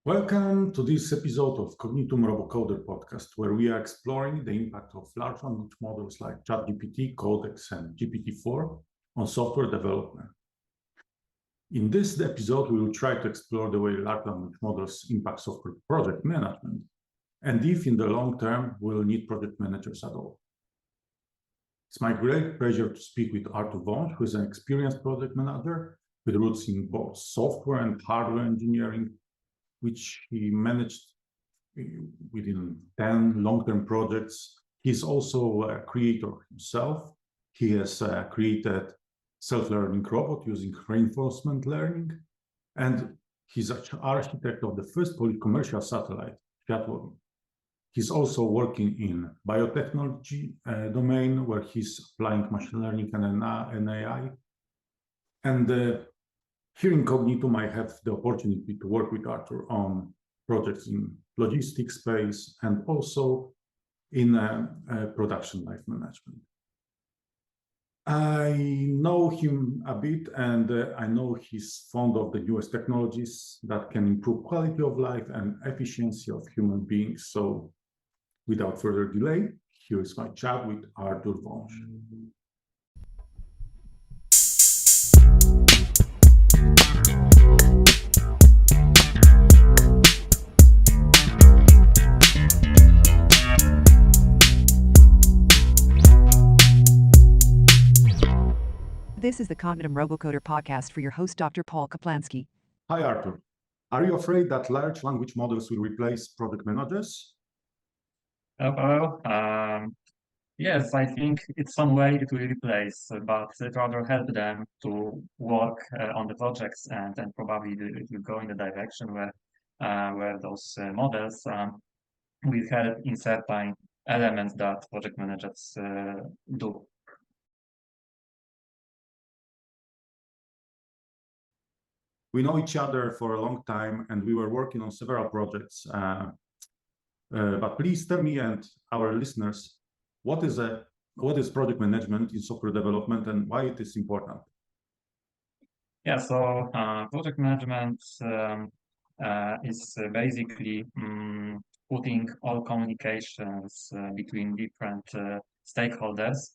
Welcome to this episode of Cognitum RoboCoder podcast, where we are exploring the impact of large language models like ChatGPT, Codex, and GPT-4 on software development. In this episode, we will try to explore the way large language models impact software project management, and if in the long term, we'll need project managers at all. It's my great pleasure to speak with Artur Wąż, who is an experienced project manager with roots in both software and hardware engineering, which he managed within 10 long-term projects. He's also a creator himself. He has created self-learning robot using reinforcement learning, and he's an architect of the first fully commercial satellite, Chatworm. He's also working in biotechnology domain, where he's applying machine learning and AI. And here in Cognitum, I have the opportunity to work with Artur on projects in logistics space and also in production life management. I know him a bit, and I know he's fond of the newest technologies that can improve quality of life and efficiency of human beings. So without further delay, here is my chat with Artur Wąż. This is the Cognitum RoboCoder podcast for your host, Dr. Paul Kaplansky. Hi, Artur. Are you afraid that large language models will replace project managers? Yes, I think in some way it will replace, but it rather help them to work on the projects, and probably it will go in the direction where those models will help in certain elements that project managers do. We know each other for a long time, and we were working on several projects. But please tell me and our listeners, what is project management in software development and why it is important? Yeah, so project management is basically putting all communications between different stakeholders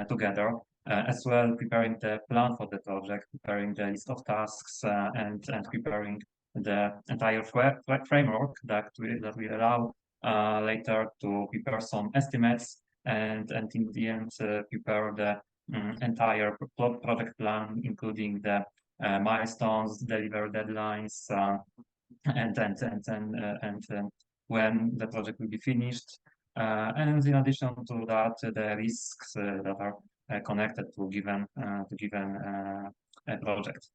together, as well preparing the plan for the project, preparing the list of tasks, and preparing the entire framework that will allow later to prepare some estimates, and in the end prepare the entire project plan, including the milestones, delivery deadlines, and when the project will be finished. And in addition to that, the risks that are connected to given project.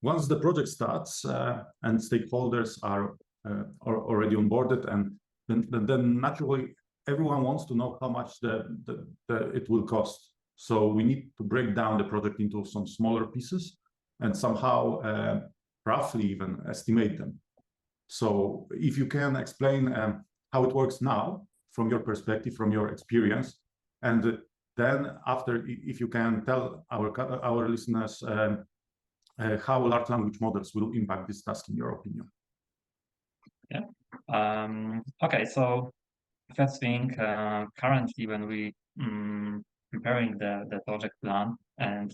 Once the project starts and stakeholders are already onboarded, and then naturally everyone wants to know how much it will cost. So we need to break down the project into some smaller pieces and somehow roughly even estimate them. So if you can explain how it works now from your perspective, from your experience, and then after, if you can tell our listeners how large language models will impact this task in your opinion. Yeah. Okay, so first thing, currently when we preparing the project plan and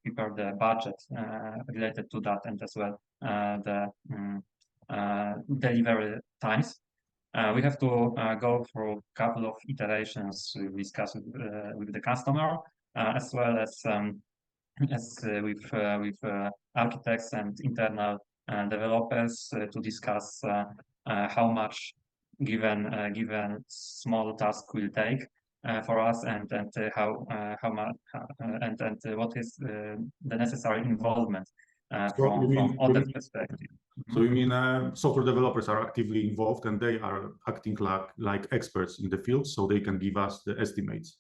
prepare the budget related to that, and as well the delivery times, we have to go through a couple of iterations to discuss with the customer, as well as with architects and internal developers to discuss how much given small task will take for us, and how much and what is the necessary involvement from other perspective. So you mean software developers are actively involved and they are acting like experts in the field, so they can give us the estimates?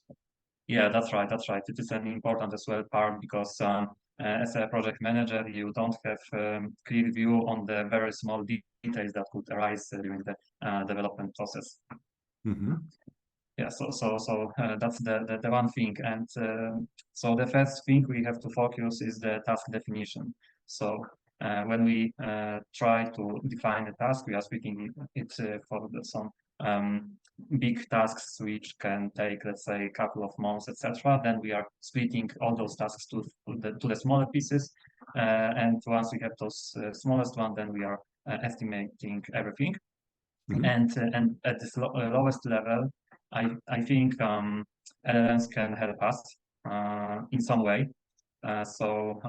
Yeah, that's right. It is an important as well part, because as a project manager, you don't have clear view on the very small details that could arise during the development process. Mm-hmm. Yeah, that's the one thing. And so the first thing we have to focus is the task definition. So when we try to define a task, we are splitting it for some big tasks which can take, let's say, a couple of months, etc. Then we are splitting all those tasks to the smaller pieces. And once we have those smallest one, then we are estimating everything. And at this lowest level, I think LLMs can help us in some way. So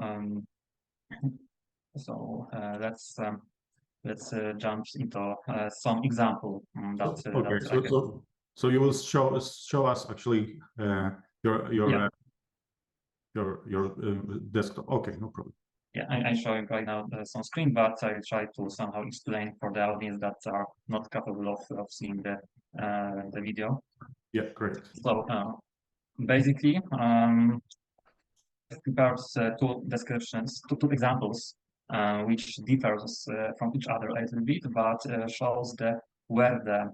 let's jump into some example Okay, that I can. So you will show us actually your desktop. Okay, no problem. Yeah, I'm showing right now some screen, but I try to somehow explain for the audience that are not capable of seeing the video. Yeah, great. So basically, prepared two descriptions, two examples, which differs from each other a little bit, but shows where the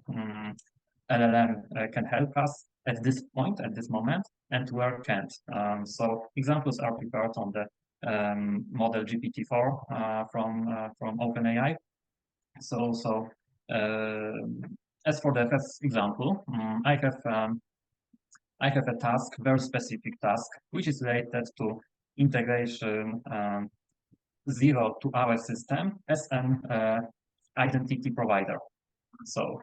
LLM can help us at this point, at this moment, and where can't. So examples are prepared on the model GPT-4 from OpenAI. So as for the first example, I have a task, very specific task, which is related to integration 0 to our system as an identity provider. So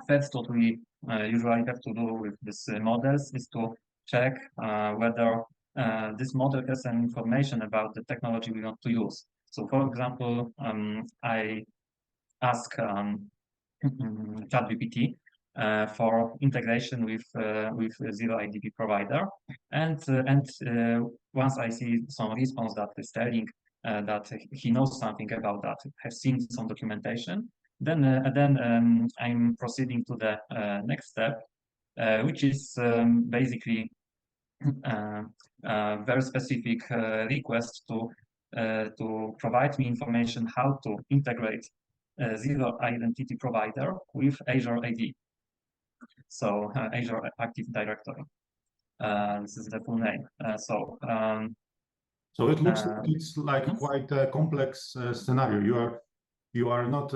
first, what we usually have to do with these models is to check whether this model has any information about the technology we want to use. So, for example, I ask ChatGPT for integration with zero IDP provider, and once I see some response that is telling that he knows something about that, has seen some documentation, then I'm proceeding to the next step, which is basically very specific request to provide me information how to integrate zero identity provider with Azure AD. So Azure Active Directory. This is the full name. So it looks like it's like quite a complex scenario. You are not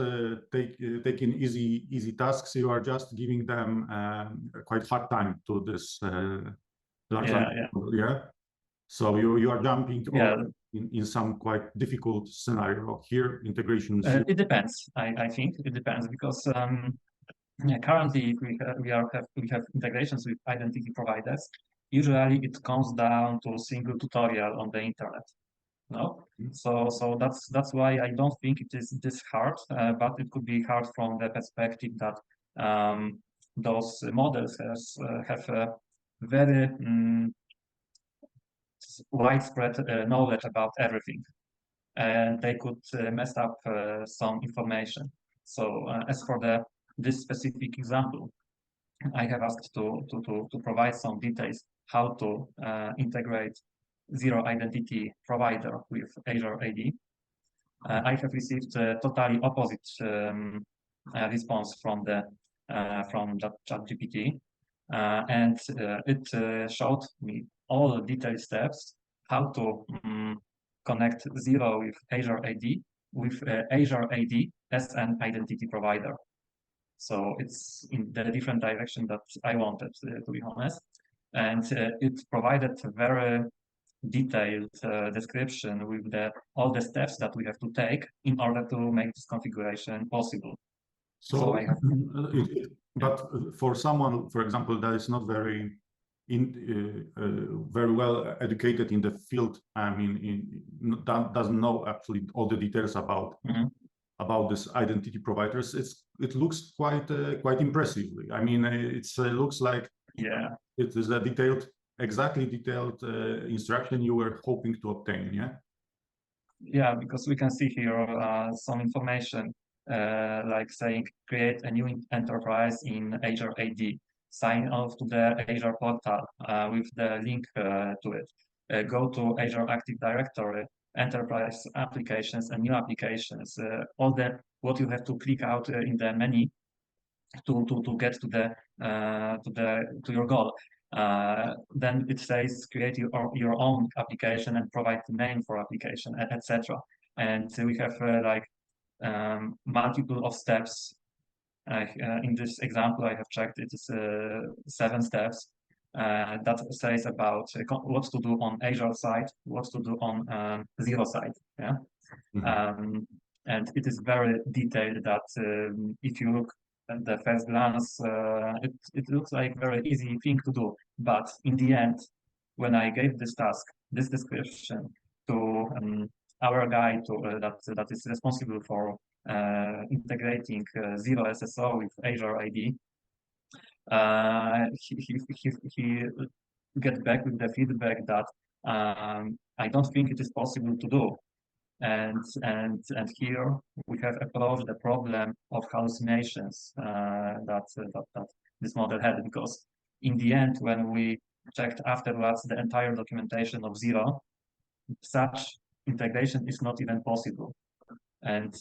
taking easy tasks. You are just giving them quite hard time to this large language model. Yeah. So you are jumping in some quite difficult scenario here. Integration. It depends. I think it depends because currently we have integrations with identity providers. Usually it comes down to a single tutorial on the internet. No, so that's why I don't think it is this hard, but it could be hard from the perspective that those models have a very widespread knowledge about everything, and they could mess up some information. So as for this specific example, I have asked to provide some details how to integrate zero identity provider with Azure AD. I have received a totally opposite response from ChatGPT, and it showed me all the detailed steps how to connect zero with Azure AD with Azure AD as an identity provider. So it's in the different direction that I wanted, to be honest. And it provided a very detailed description with all the steps that we have to take in order to make this configuration possible. So I have, but for someone, for example, that is not very very well educated in the field, I mean, doesn't know actually all the details about this identity providers, it looks quite impressively. I mean, it looks like it is a exactly detailed instruction you were hoping to obtain. Yeah, because we can see here some information like saying create a new enterprise in Azure AD, sign off to the Azure portal with the link to it, go to Azure Active Directory, enterprise applications and new applications, all what you have to click out in the menu to get to your goal. Then it says create your own application and provide the name for application, etc. And we have multiple of steps. In this example, I have checked it is 7 steps that says about what to do on Azure side, what to do on Zero side. Yeah. And it is very detailed that if you look at the first glance, it looks like very easy thing to do. But in the end, when I gave this task, this description to our guy that is responsible for integrating Zero SSO with Azure AD, he get back with the feedback that I don't think it is possible to do. And here we have approached the problem of hallucinations that this model had, because in the end, when we checked afterwards the entire documentation of Zero, such integration is not even possible. And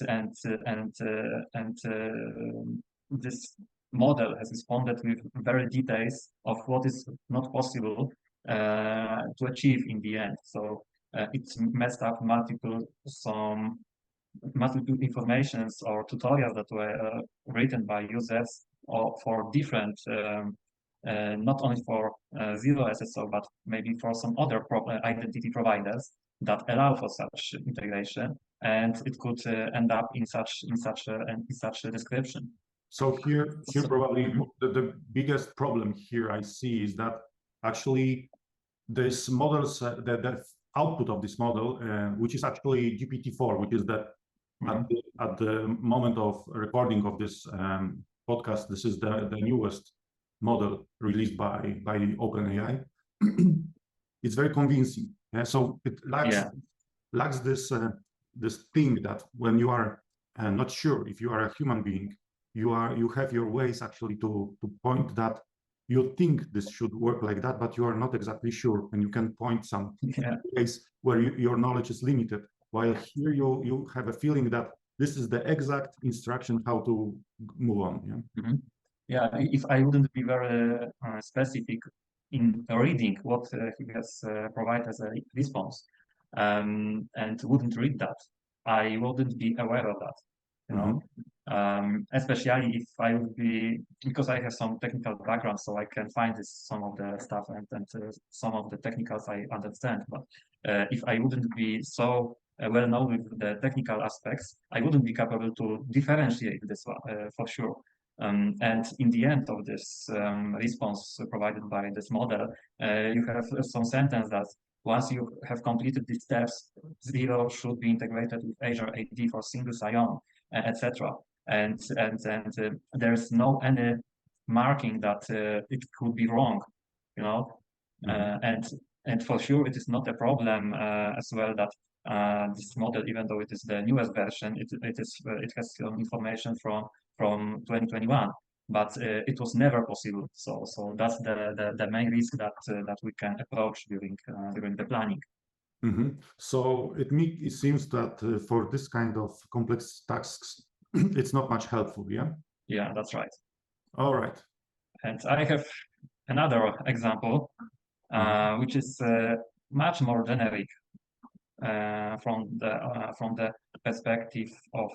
this model has responded with very details of what is not possible to achieve in the end. So it's messed up multiple informations or tutorials that were written by users or for different, not only for Zero SSO, but maybe for some other identity providers that allow for such integration, and it could end up in such a description. So here probably the biggest problem here I see is that actually this models, the output of this model, which is actually GPT-4, which is that at the moment of recording of this podcast, this is the newest model released by OpenAI. It's very convincing. Yeah? So it lacks this thing that when you are not sure if you are a human being, you have your ways actually to point that you think this should work like that, but you are not exactly sure, and you can point some ways where your knowledge is limited. While here you have a feeling that this is the exact instruction how to move on. Yeah. Yeah, if I wouldn't be very specific in reading what he has provided as a response, and wouldn't read that, I wouldn't be aware of that. You know, especially if I would be, because I have some technical background, so I can find some of the stuff and some of the technicals I understand. But if I wouldn't be so well known with the technical aspects, I wouldn't be capable to differentiate this for sure. And in the end of this response provided by this model, you have some sentence that once you have completed these steps, Zero should be integrated with Azure AD for single sign-on, etc. And there's no any marking that it could be wrong, you know. And for sure, it is not a problem as well that this model, even though it is the newest version, it has some information from 2021, but it was never possible. So that's the main risk that we can approach during the planning. So it seems that for this kind of complex tasks, it's not much helpful. Yeah. Yeah, that's right. All right. And I have another example, which is much more generic from the perspective of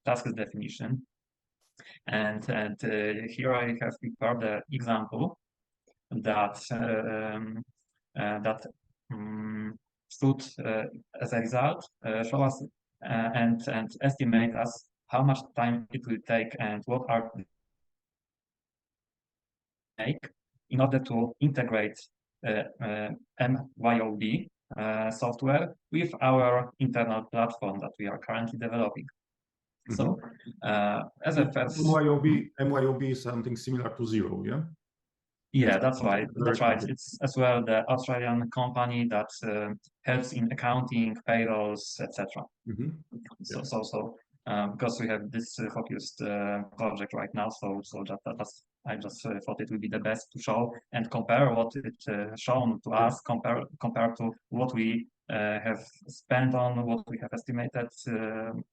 task definition. And here I have prepared the example that should, as a result, show us and estimate us how much time it will take and what are make in order to integrate MYOB software with our internal platform that we are currently developing. So as a first, MYOB is something similar to Zero, yeah? Yeah, that's right. That's right. It's as well the Australian company that helps in accounting, payrolls, etc. So because we have this focused project right now, so I just thought it would be the best to show and compare what it shown to us compared to what we have spent on, what we have estimated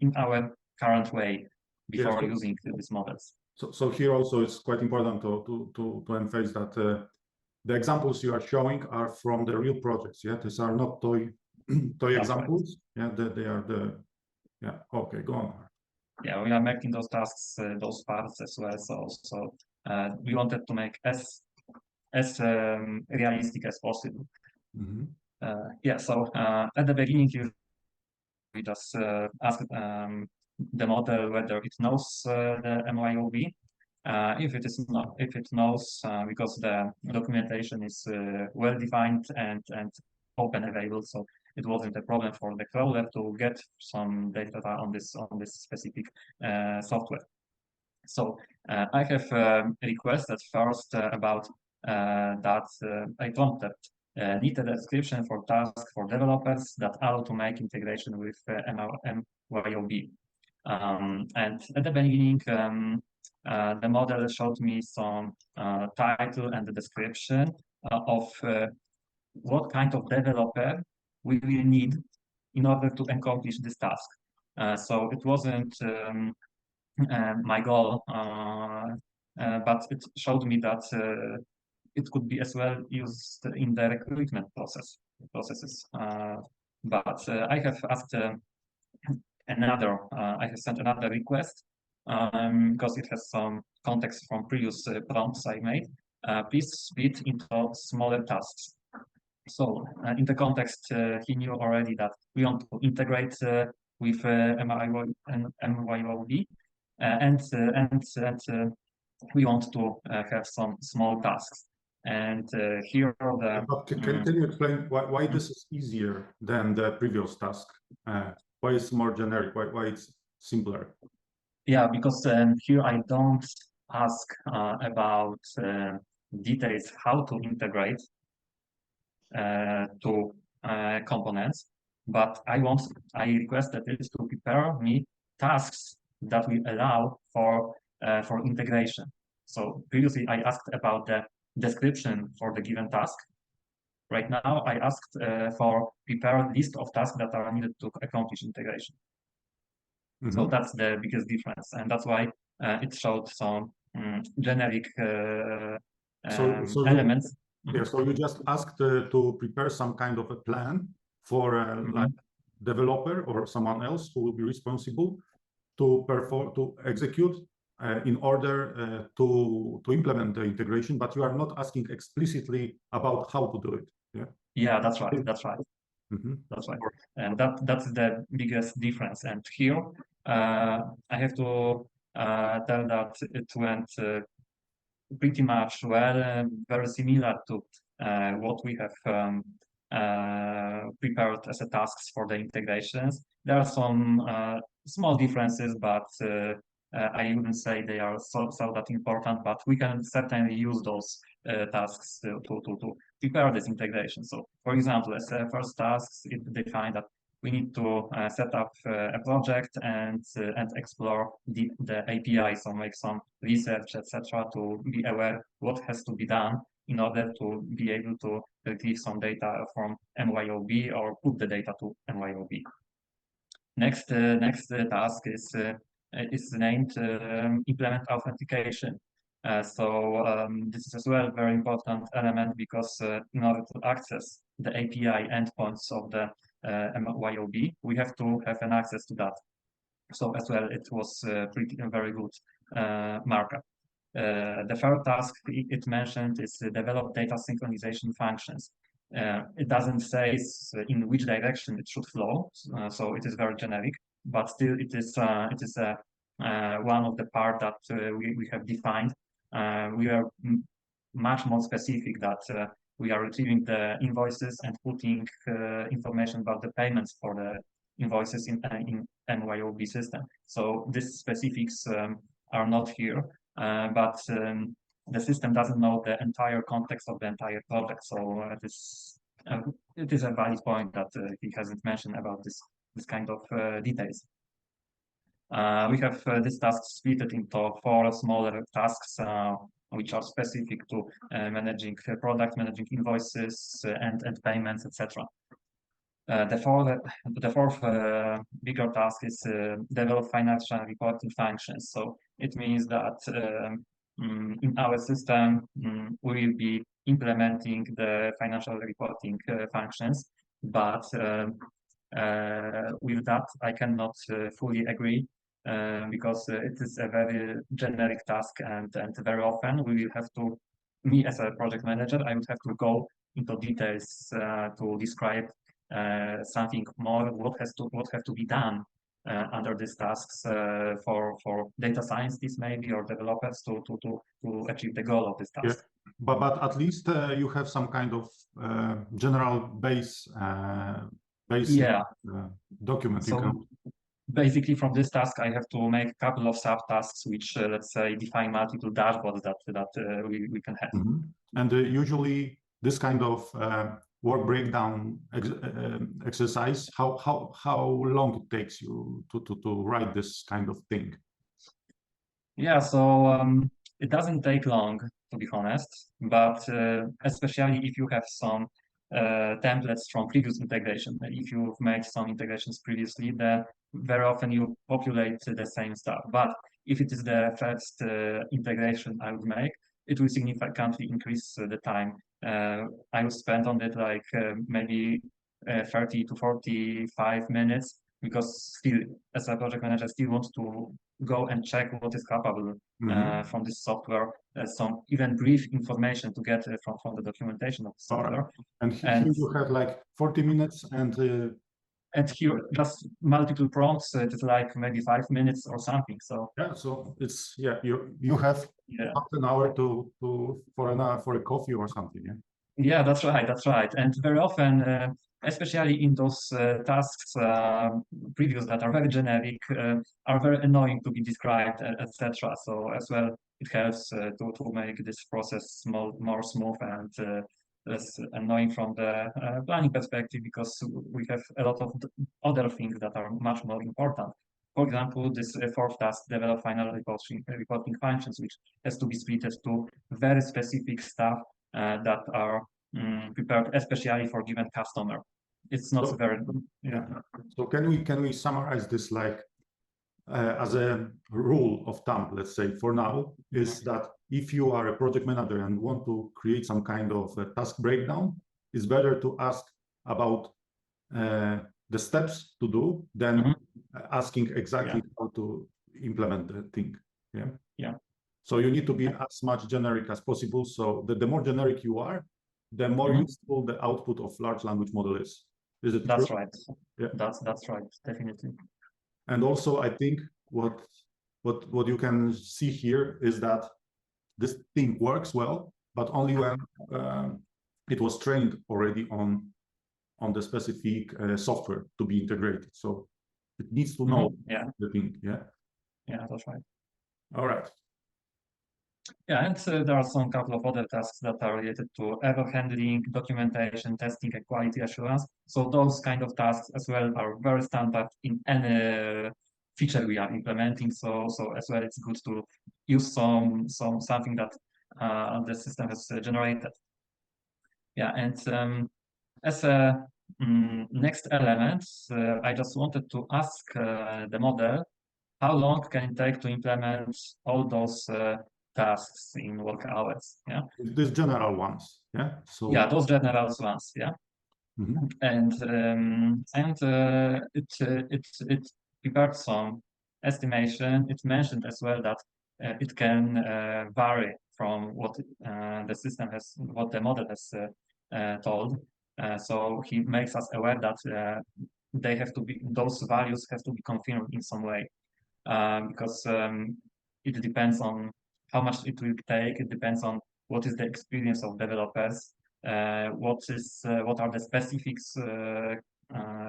in our current way before using these models. So here also it's quite important to emphasize that the examples you are showing are from the real projects. Yeah, these are not toy examples. Right. Yeah, they are the. Yeah. Okay, go on. Yeah, we are making those tasks, those parts as well. So we wanted to make as realistic as possible. Mm-hmm. Yeah. So at the beginning, we just asked the model whether it knows the MYOB. If it knows, because the documentation is well defined and open available, so it wasn't a problem for the crawler to get some data on this specific software. So I have requested first about that I prompted need a description for tasks for developers that allow to make integration with MYOB. And at the beginning, the model showed me some title and the description of what kind of developer we will need in order to accomplish this task. So it wasn't my goal, but it showed me that it could be as well used in the recruitment processes. But I have asked I have sent another request because it has some context from previous prompts I made. Please split into smaller tasks. So in the context, he knew already that we want to integrate with MYOB, and we want to have some small tasks. And here the. But can you explain why this is easier than the previous task? Why it's more generic? Why it's simpler? Yeah, because here I don't ask about details how to integrate to components, but I requested it to prepare me tasks that will allow for integration. So previously I asked about the description for the given task. Right now I asked for prepared list of tasks that are needed to accomplish integration. Mm-hmm. So that's the biggest difference, and that's why it showed some generic elements. Yeah, so you just asked to prepare some kind of a plan for like developer or someone else who will be responsible to execute in order to implement the integration, but you are not asking explicitly about how to do it. Yeah. Yeah, that's right. That's right. That's right. And that's the biggest difference. And here I have to tell that it went pretty much well, very similar to what we have prepared as a tasks for the integrations. There are some small differences, but I wouldn't say they are so that important, but we can certainly use those tasks to prepare this integration. So for example, as a first task, it defined that we need to set up a project and explore the API, so make some research, etc., to be aware what has to be done in order to be able to retrieve some data from MYOB or put the data to MYOB. Next task is named implement authentication. So this is as well a very important element because in order to access the API endpoints of the MYOB, we have to have an access to that. So as well, it was very good markup. The third task it mentioned is develop data synchronization functions. It doesn't say in which direction it should flow, so it is very generic, but still it is one of the part that we have defined. We are much more specific that we are retrieving the invoices and putting information about the payments for the invoices in MYOB system. So these specifics are not here, but the system doesn't know the entire context of the entire project. So it is a valid point that he hasn't mentioned about this kind of details. We have this task split into 4 smaller tasks, which are specific to managing product, managing invoices, and payments, etc. The fourth bigger task is develop financial reporting functions. So It means that in our system, we will be implementing the financial reporting functions, but with that, I cannot fully agree because it is a very generic task, and very often we will have to, me as a project manager, I would have to go into details to describe something more, what has to be done under these tasks for data scientists maybe, or developers to achieve the goal of this task. Yeah. But at least you have some kind of general base document. So basically, from this task, I have to make a couple of subtasks, which let's say define multiple dashboards that we can have. And usually, this kind of work breakdown exercise, how long it takes you to write this kind of thing? Yeah, so it doesn't take long, to be honest, but especially if you have some templates from previous integration. If you've made some integrations previously, then very often you populate the same stuff. But if it is the first integration I would make, it will significantly increase the time. I will spend on it like maybe 30 to 45 minutes, because still, as a project manager, still want to go and check what is capable from this software, some even brief information to get from the documentation of the software. Right. And here you have like 40 minutes and here just multiple prompts, it is like maybe 5 minutes or something. So yeah, so it's you have half an hour for a coffee or something. Yeah, that's right. And very often, especially in those tasks previews that are very generic, are very annoying to be described, etc. So as well, it helps to make this process more smooth and less annoying from the planning perspective, because we have a lot of other things that are much more important. For example, this fourth task, develop final reporting functions, which has to be split to very specific stuff that are prepared especially for given customer. It's not very yeah. So can we summarize this like as a rule of thumb, let's say for now, is that if you are a project manager and want to create some kind of a task breakdown, it's better to ask about the steps to do than asking exactly how to implement the thing. Yeah. So you need to be as much generic as possible. So the more generic you are, the more useful the output of large language model is. Is it That's true? right. Yeah. That's right, definitely. And also, I think what you can see here is that this thing works well, but only when it was trained already on the specific software to be integrated. So it needs to know the thing. Yeah, that's right. All right. Yeah, and there are some couple of other tasks that are related to error handling, documentation, testing, and quality assurance. So those kind of tasks as well are very standard in any feature we are implementing. So as well, it's good to use something that the system has generated. Yeah, and as a next element, I just wanted to ask the model, how long can it take to implement all those tasks in work hours? Yeah, these general ones. Yeah. So yeah, those general ones. Yeah, and it prepared some estimation. It mentioned as well that it can vary from what the system has, what the model has told. So he makes us aware that they have to be, those values have to be confirmed in some way. Because it depends on how much it will take. It depends on what is the experience of developers, what are the specifics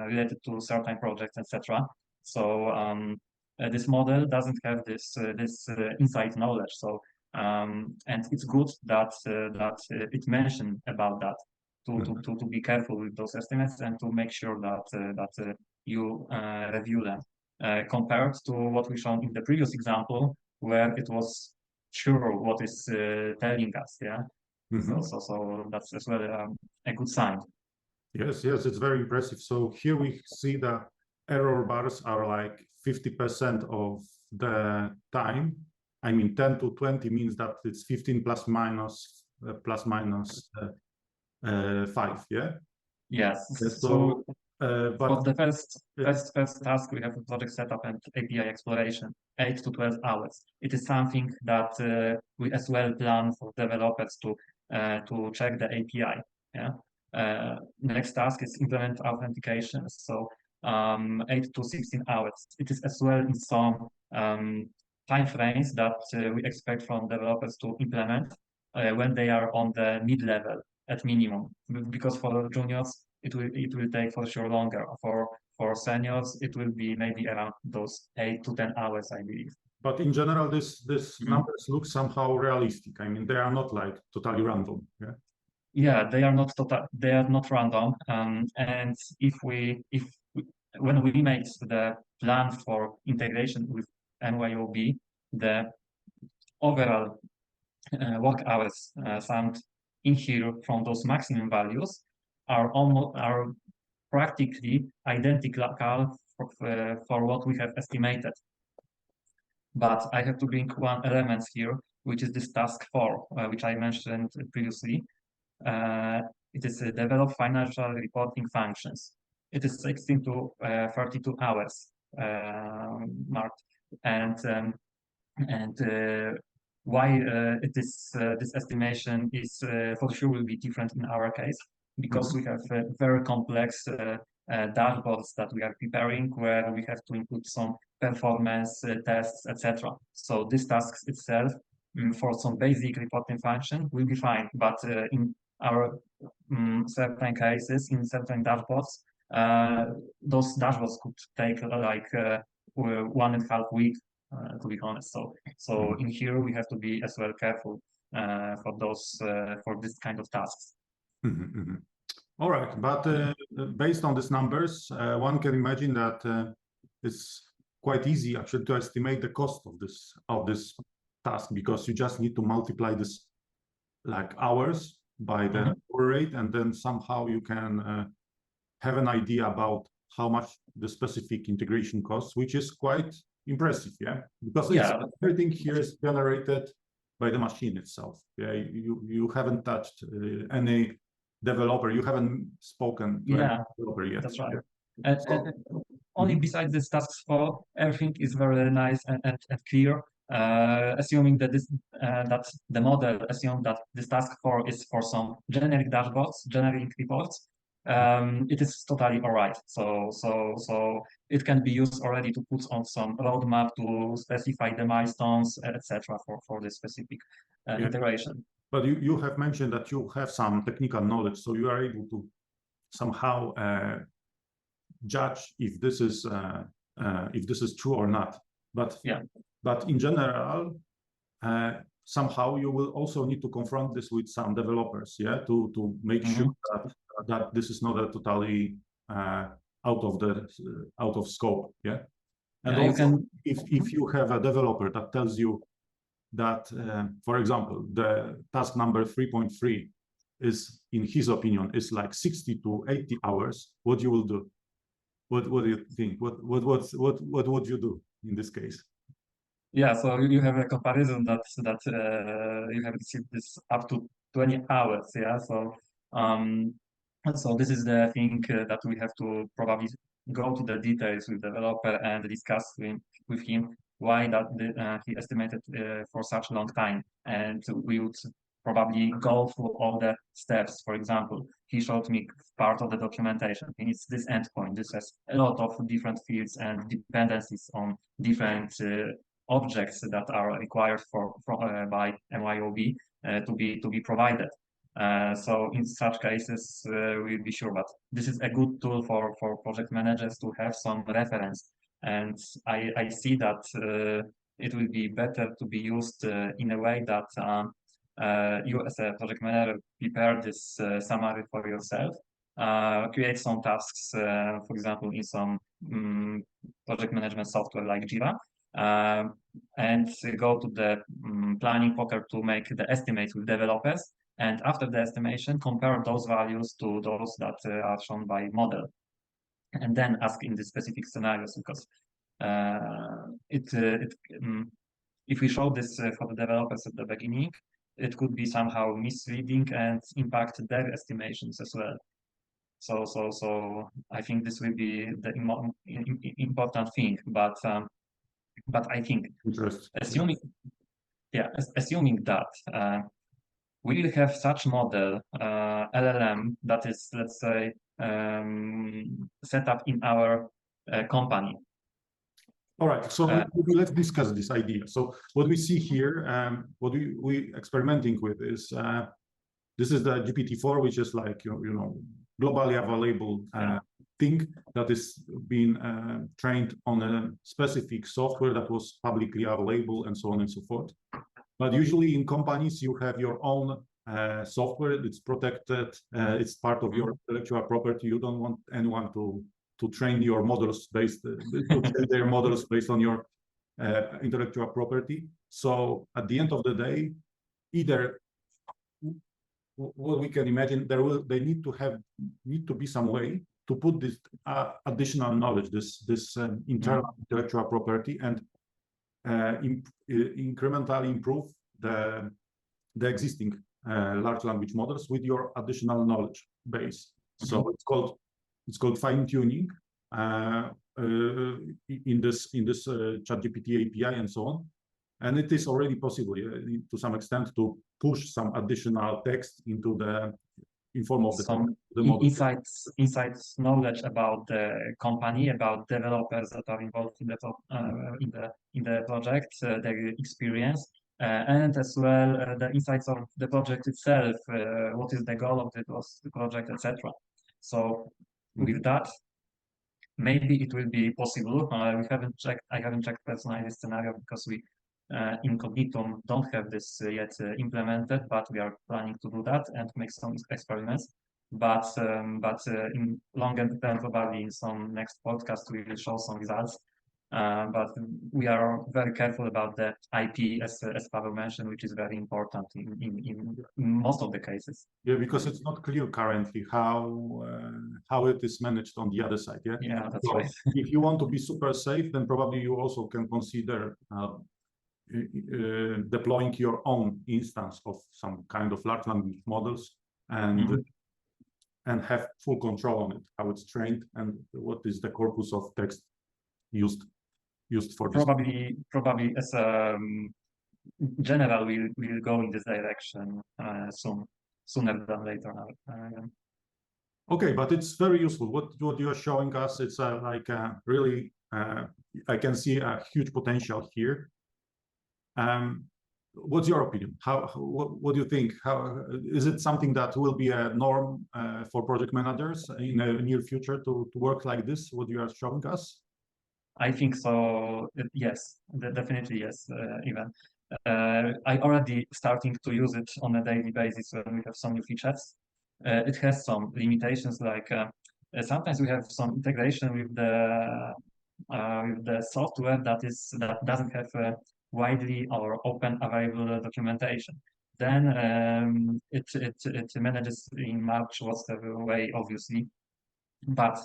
related to certain projects, etc. So this model doesn't have this inside knowledge. So and it's good that it mentioned about that to be careful with those estimates and to make sure that you review them. Compared to what we shown in the previous example, where it was sure what is telling us. Yeah. So that's as well a good sign. Yes, it's very impressive. So here we see the error bars are like 50% of the time I mean, 10 to 20 means that it's 15 plus minus 5, yeah? Yes. So, for but the first task, we have a project setup and API exploration, 8 to 12 hours. It is something that we as well plan for developers to check the API. Yeah. Next task is implement authentication. So 8 to 16 hours. It is as well in some time frames that we expect from developers to implement when they are on the mid-level at minimum, because for juniors it will take for sure longer. For seniors it will be maybe around those 8 to 10 hours, I believe. But in general, this numbers look somehow realistic. I mean, they are not like totally random. Yeah. Yeah, they are not random. And when we made the plan for integration with MYOB, the overall work hours found in here from those maximum values are practically identical for what we have estimated. But I have to bring one element here, which is this task 4, which I mentioned previously. It is develop financial reporting functions. It is 16 to 32 hours marked, and why it is this estimation is for sure will be different in our case, because we have very complex dashboards that we are preparing, where we have to input some performance tests, etc. So this task itself for some basic reporting function will be fine, but in our certain cases, in certain dashboards, those dashboards could take like 1.5 weeks, to be honest. So in here we have to be as well careful for this kind of tasks. All right, but based on these numbers, one can imagine that it's quite easy actually to estimate the cost of this task, because you just need to multiply this like hours by the rate, and then somehow you can have an idea about how much the specific integration costs, which is quite impressive, yeah, because everything here is generated by the machine itself. Yeah, you haven't touched any developer, you haven't spoken to any developer yet. That's right. And only besides this task 4, everything is very nice and clear. Assuming that that the model assumes that this task 4 is for some generic dashboards, generic reports, it is totally all right. So it can be used already to put on some roadmap to specify the milestones, etc. for this specific integration. But you have mentioned that you have some technical knowledge, so you are able to somehow judge if this is true or not. But in general, somehow you will also need to confront this with some developers, yeah, to make sure that this is not a totally out of scope, yeah. And also, if you have a developer that tells you that, for example, the task number 3.3 is, in his opinion, is like 60 to 80 hours, what you will do? What do you think? What would you do in this case? Yeah, so you have a comparison that you have received this up to 20 hours. Yeah, so this is the thing that we have to probably go to the details with the developer and discuss with him why that he estimated for such a long time, and we would probably go through all the steps. For example, he showed me part of the documentation. He needs this endpoint. This has a lot of different fields and dependencies on different objects that are required by MYOB to be provided. So in such cases, we'll be sure. But this is a good tool for project managers to have some reference. And I see that it will be better to be used in a way that you as a project manager prepare this summary for yourself, create some tasks, for example, in some project management software like Jira, and go to the planning poker to make the estimates with developers. And after the estimation, compare those values to those that are shown by model. And then ask in the specific scenarios, because if we show this for the developers at the beginning, it could be somehow misleading and impact their estimations as well. So I think this will be the important thing. But I think assuming that we will have such model LLM that is, let's say, set up in our company. All right, so let's discuss this idea. So what we see here, what we experimenting with is this is the GPT-4, which is like globally available thing that is being trained on a specific software that was publicly available and so on and so forth. But usually in companies, you have your own software. It's protected. It's part of your intellectual property. You don't want anyone to train your models based their models based on your intellectual property. So at the end of the day, either what we can imagine, they need to be some way to put this additional knowledge, this internal intellectual property, and incrementally improve the existing large language models with your additional knowledge base. So it's called fine tuning in this ChatGPT API and so on. And it is already possible to some extent to push some additional text into the form of the model. Insights knowledge about the company, about developers that are involved in the project, their experience, and as well the insights of the project itself. What is the goal of the project, etc. So with that, maybe it will be possible. I haven't checked personally this scenario because we in Cognitum don't have this yet implemented, but we are planning to do that and make some experiments. But in longer term, probably in some next podcast, we will show some results. But we are very careful about the IP, as Paweł mentioned, which is very important in most of the cases. Yeah, because it's not clear currently how it is managed on the other side. Yeah, yeah, that's right. If you want to be super safe, then probably you also can consider deploying your own instance of some kind of large language models and have full control on it, how it's trained and what is the corpus of text used for this. Probably as a general, we'll go in this direction sooner than later. Okay, but it's very useful. What you are showing us, it's really I can see a huge potential here. What's your opinion? What do you think? How is it something that will be a norm for project managers in the near future to work like this? What you are showing us? I think so. Yes, definitely yes. Even I already starting to use it on a daily basis when we have some new features. It has some limitations, like sometimes we have some integration with the software that doesn't have widely or open available documentation. Then it manages in much worse way, obviously, but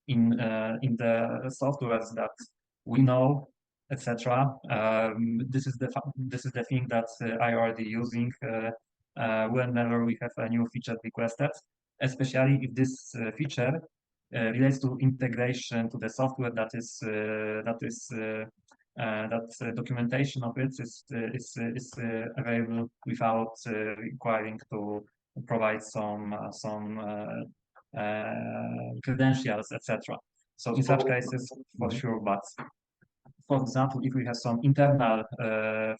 in the softwares that we know, etc. This is the thing that I already using whenever we have a new feature requested, especially if this feature relates to integration to the software that documentation of it is available without requiring to provide some credentials, etc. So in such cases, for sure. But for example, if we have some internal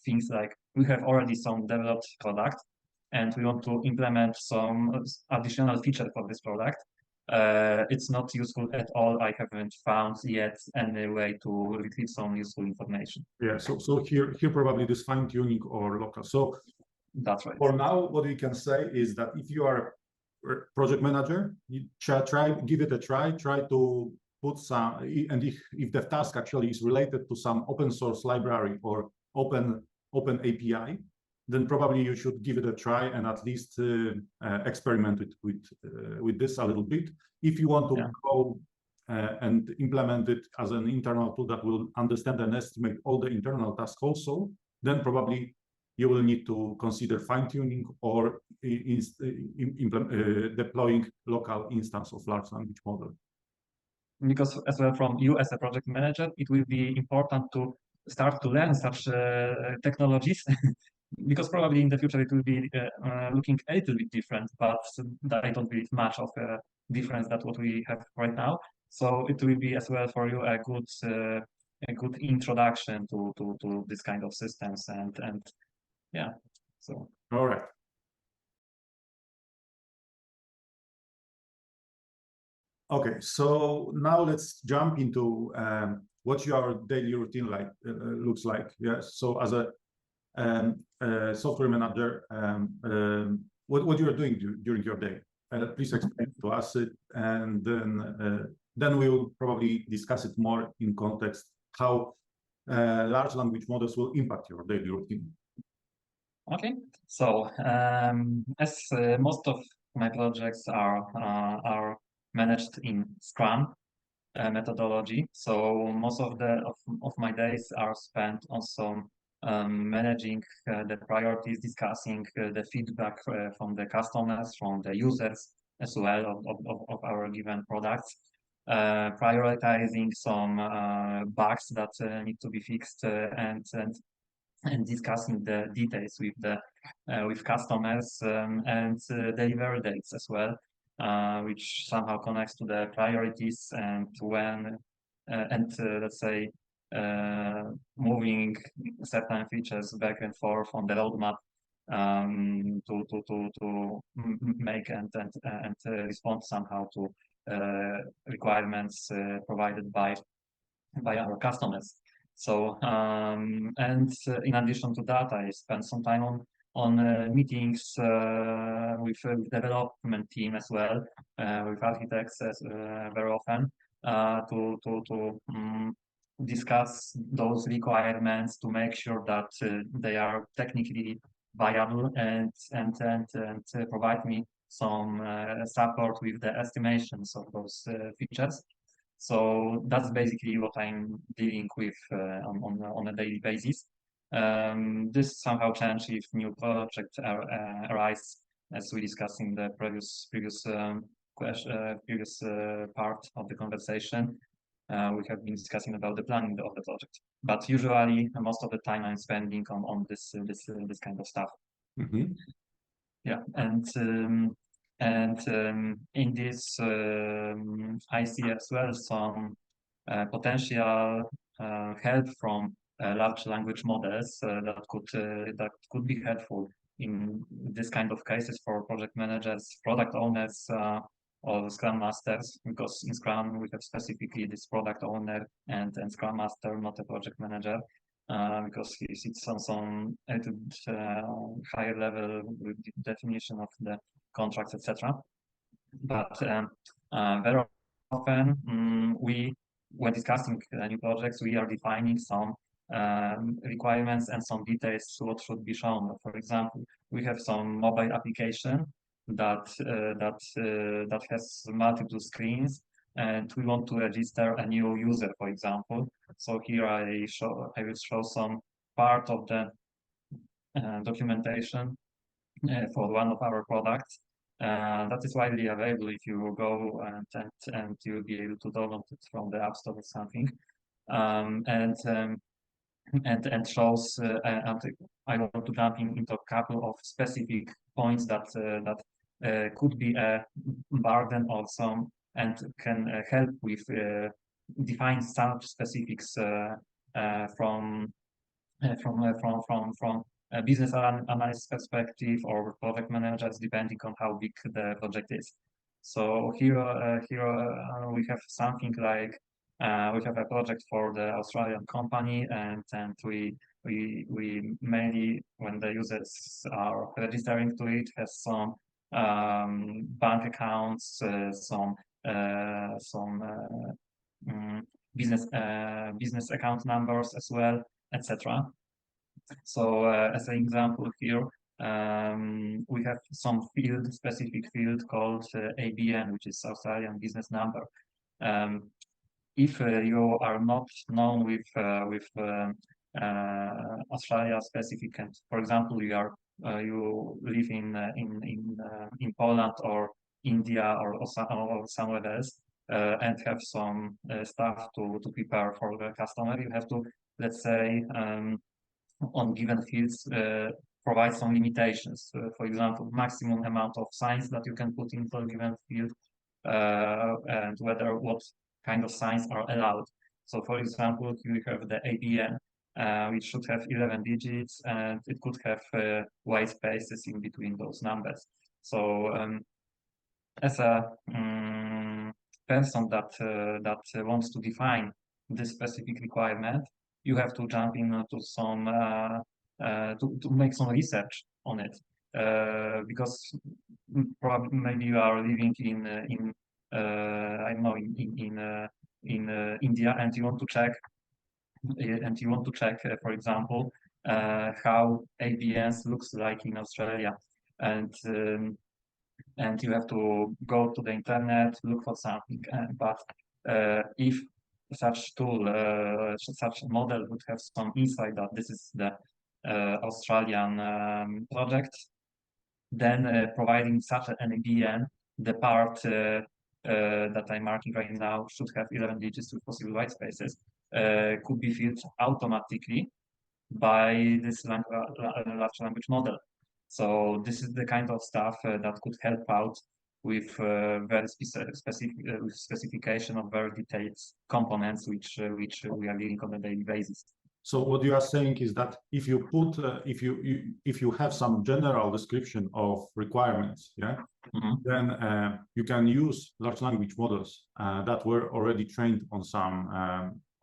things, like we have already some developed product and we want to implement some additional feature for this product, it's not useful at all. I haven't found yet any way to retrieve some useful information. Yeah, so here probably this fine tuning or local. So that's right. For now, what we can say is that if you are a project manager, you give it a try to put some, and if the task actually is related to some open source library or open API, then probably you should give it a try and at least experiment with this a little bit. If you want to go and implement it as an internal tool that will understand and estimate all the internal tasks also, then probably you will need to consider fine-tuning or deploying local instance of large language model. Because as well from you as a project manager, it will be important to start to learn such technologies because probably in the future it will be looking a little bit different, but I don't believe much of a difference that what we have right now. So it will be as well for you a good introduction to this kind of systems and yeah. So all right. Okay, so now let's jump into what your daily routine looks like. Yes, so as a software manager, what you are doing during your day? Please explain to us it, and then we will probably discuss it more in context how large language models will impact your daily routine. Okay, so as most of my projects are managed in Scrum methodology, so most of my days are spent also managing the priorities, discussing the feedback from the customers, from the users as well of our given products, prioritizing some bugs that need to be fixed and discussing the details with customers and delivery dates as well, which somehow connects to the priorities and when let's say moving certain features back and forth on the roadmap to make and respond somehow to requirements provided by our customers. So and in addition to that, I spend some time on meetings with development team as well, with architects very often to discuss those requirements to make sure that they are technically viable and provide me some support with the estimations of those features. So that's basically what I'm dealing with on a daily basis. This somehow changes if new projects arise, as we discussed in the previous part of the conversation. We have been discussing about the planning of the project, but usually most of the time I'm spending on this kind of stuff. Mm-hmm. Yeah, and in this I see as well some potential help from large language models that could be helpful in this kind of cases for project managers, product owners, or Scrum Masters, because in Scrum we have specifically this product owner and Scrum Master, not a project manager, because he sits on some higher level with the definition of the contracts, etc. But very often when discussing new projects, we are defining some requirements and some details what should be shown. For example, we have some mobile application that has multiple screens, and we want to register a new user, for example. So here I will show some part of the documentation for one of our products. That is widely available if you go and you'll be able to download it from the App Store or something. And shows and I want to jump into a couple of specific points that could be a burden of some and can help with define some specifics from a business analyst perspective or project managers, depending on how big the project is. So here we have something like we have a project for the Australian company, and we mainly, when the users are registering to it, has some bank accounts, some business account numbers as well, etc. So as an example here, we have some specific field called ABN, which is Australian business number. If you are not known with Australia specific. And for example, you live in Poland or India or somewhere else, and have some stuff to prepare for the customer. You have to, let's say, on given fields, provide some limitations. For example, maximum amount of signs that you can put into a given field, and what kind of signs are allowed. So, for example, you have the ABN, which should have 11 digits, and it could have white spaces in between those numbers. So, as a person that wants to define this specific requirement, you have to jump into some to make some research on it, because probably maybe you are living in I don't know, in India, and you want to check for example, how ABNs looks like in Australia, and you have to go to the internet, look for something. But if such tool, such model would have some insight that this is the Australian project, then providing such an ABN, the part that I'm marking right now should have 11 digits with possible white spaces, could be filled automatically by this large language model. So this is the kind of stuff that could help out with very specific specification of very detailed components, which we are dealing on a daily basis. So what you are saying is that if you put if you have some general description of requirements, yeah, then you can use large language models that were already trained on some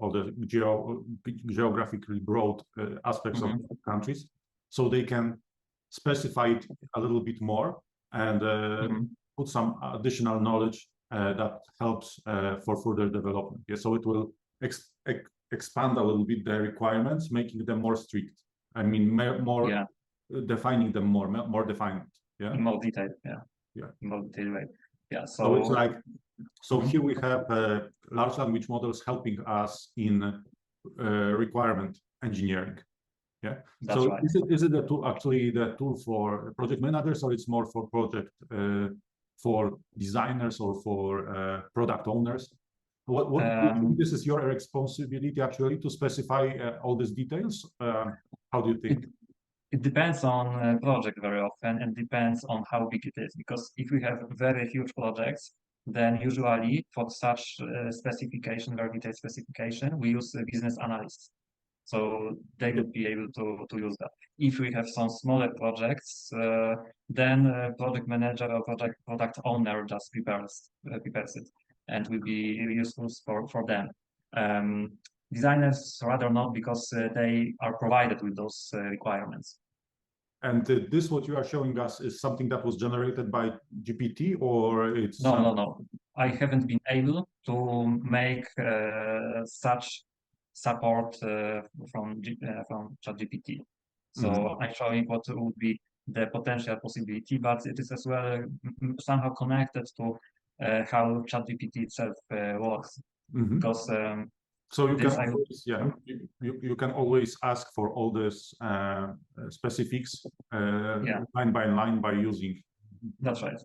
of the geographically broad aspects of countries, so they can specify it a little bit more and put some additional knowledge that helps for further development. Yeah, so it will expand a little bit the requirements, making them more strict. I mean, more defining them more defined. Yeah, in more detail. Yeah, in more detailed way. Yeah, so it's like, so here we have large language models helping us in requirement engineering. Yeah, that's so right. Is it the tool, actually the tool for project managers, or it's more for project for designers or for product owners? What this is your responsibility actually to specify all these details? How do you think? It depends on project very often, and depends on how big it is. Because if we have very huge projects, then usually for such specification, very detailed specification, we use business analysts. So they would be able to use that. If we have some smaller projects, then project manager or product owner just prepares it, and will be useful for them. Designers rather not, because they are provided with those requirements. And this, what you are showing us, is something that was generated by GPT, or it's no. I haven't been able to make such support from ChatGPT. So I'm showing what would be the potential possibility, but it is as well somehow connected to how ChatGPT itself works. Because so you can always, you can always ask for all this specifics line by line by using. That's right.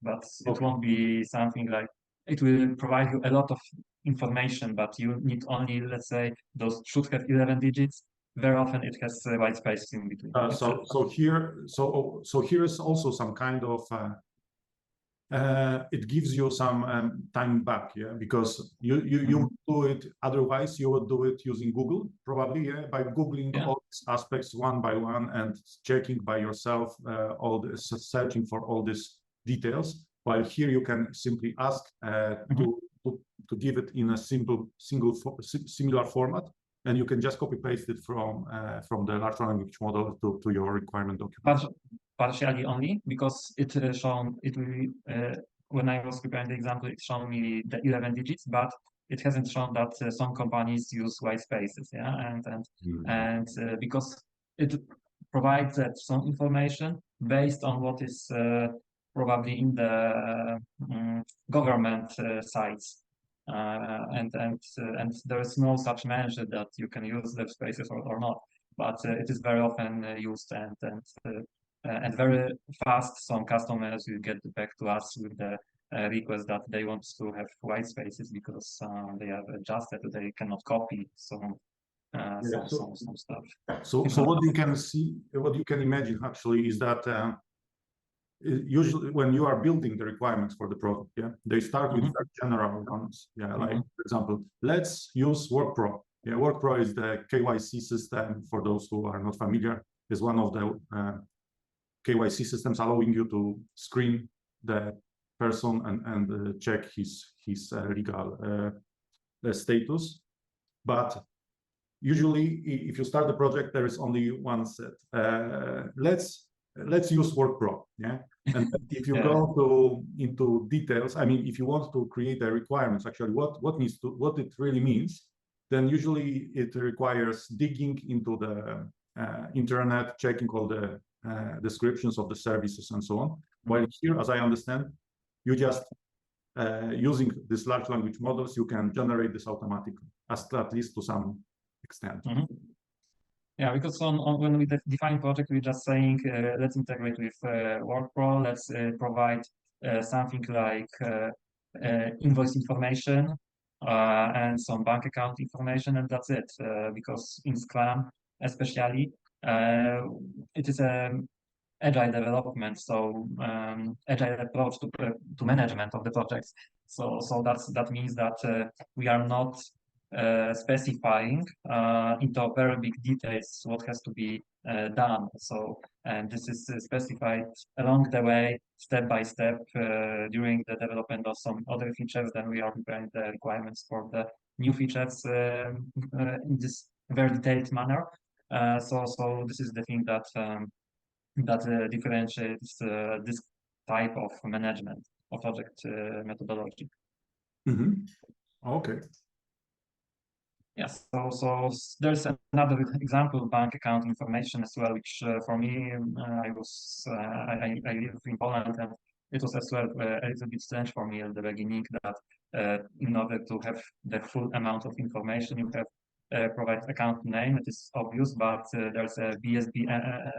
But it won't be something like, it will provide you a lot of information, but you need only, let's say, those should have 11 digits. Very often it has white spaces in between. So here is also some kind of it gives you some time back, yeah, because you do it otherwise. You would do it using Google, probably, yeah, by Googling all these aspects one by one and checking by yourself all this, searching for all these details. While here you can simply ask to give it in a similar format, and you can just copy paste it from the large language model to your requirement document. Partially only, because it shown it will when I was preparing the example, it showed me the 11 digits, but it hasn't shown that some companies use white spaces. Yeah, and because it provides some information based on what is probably in the government sites. and there is no such manager that you can use the spaces or not. But it is very often used and very fast. Some customers will get back to us with the request that they want to have white spaces because they have adjusted, they cannot copy some stuff. So what you can see, what you can imagine actually is that usually when you are building the requirements for the product, they start with general ones. Like for example, let's use WorkPro. WorkPro is the KYC system. For those who are not familiar, is one of the KYC systems allowing you to screen the person and check his legal status. But usually, if you start the project, there is only one set. Let's use WorkPro, And if you go into details, I mean, if you want to create the requirements, actually, what it really means, then usually it requires digging into the internet, checking all the descriptions of the services and so on. While here, as I understand, you just using these large language models, you can generate this automatically, at least to some extent. Yeah, because when we define project, we're just saying let's integrate with WorkPro, let's provide something like invoice information and some bank account information, and that's it. Because in Scrum, especially, it is an agile development, so agile approach to management of the projects. So that means that we are not specifying into very big details what has to be done. So, and this is specified along the way, step by step, during the development of some other features. Then we are preparing the requirements for the new features in this very detailed manner. So this is the thing that differentiates this type of management of project methodology. Okay. Yes, so there's another example, bank account information as well, which for me, I live in Poland, and it was as well a little bit strange for me at the beginning that in order to have the full amount of information, you have provide account name. It is obvious, but there's a BSB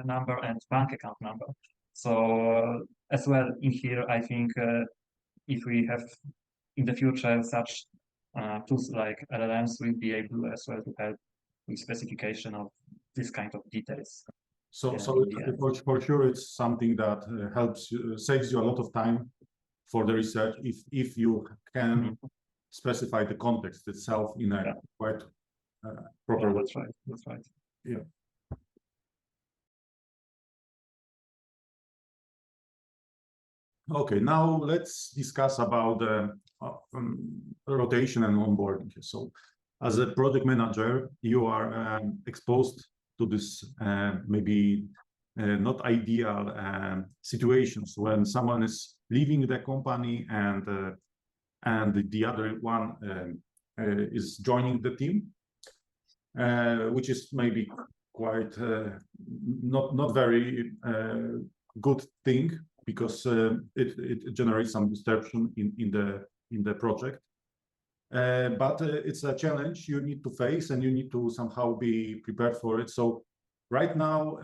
number and bank account number. So as well in here, I think if we have in the future such tools like LLMs will be able as well to help with specification of this kind of details. So for sure, it's something that helps you, saves you a lot of time for the research if you can specify the context itself in a quite proper way. That's right. Yeah. Okay, now let's discuss about the rotation and onboarding. So as a project manager, you are exposed to this maybe not ideal situations when someone is leaving the company and the other one is joining the team, which is maybe quite not very good thing, because it generates some disruption in the project. But it's a challenge you need to face, and you need to somehow be prepared for it. So right now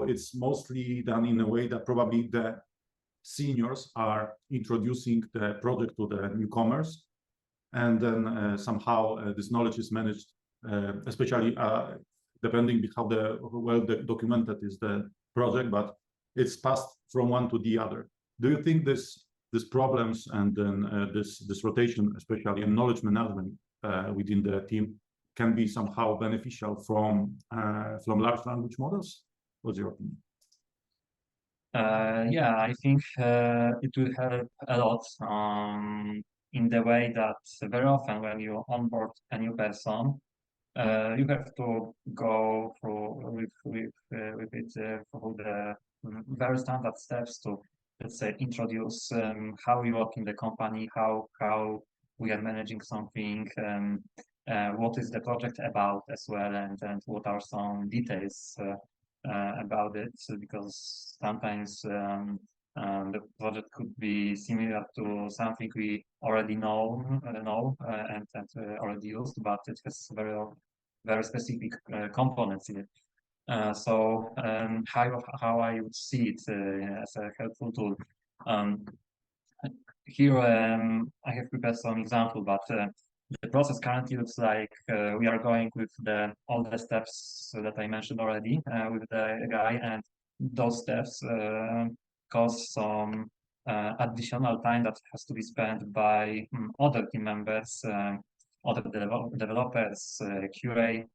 it's mostly done in a way that probably the seniors are introducing the project to the newcomers, and then somehow this knowledge is managed, especially depending how well documented is the project, but it's passed from one to the other. Do you think these problems and then this rotation, especially in knowledge management within the team, can be somehow beneficial from large language models? What's your opinion? Yeah, I think it will help a lot in the way that very often when you onboard a new person, you have to go through with it through the very standard steps to, let's say, introduce how we work in the company, how we are managing something, what is the project about as well, and what are some details about it, because sometimes The project could be similar to something we already and already used, but it has very specific components in it. So how I would see it as a helpful tool. Here I have prepared some example, but the process currently looks like we are going with all the steps that I mentioned already with the guy, and those steps cause some additional time that has to be spent by other team members, other developers, QA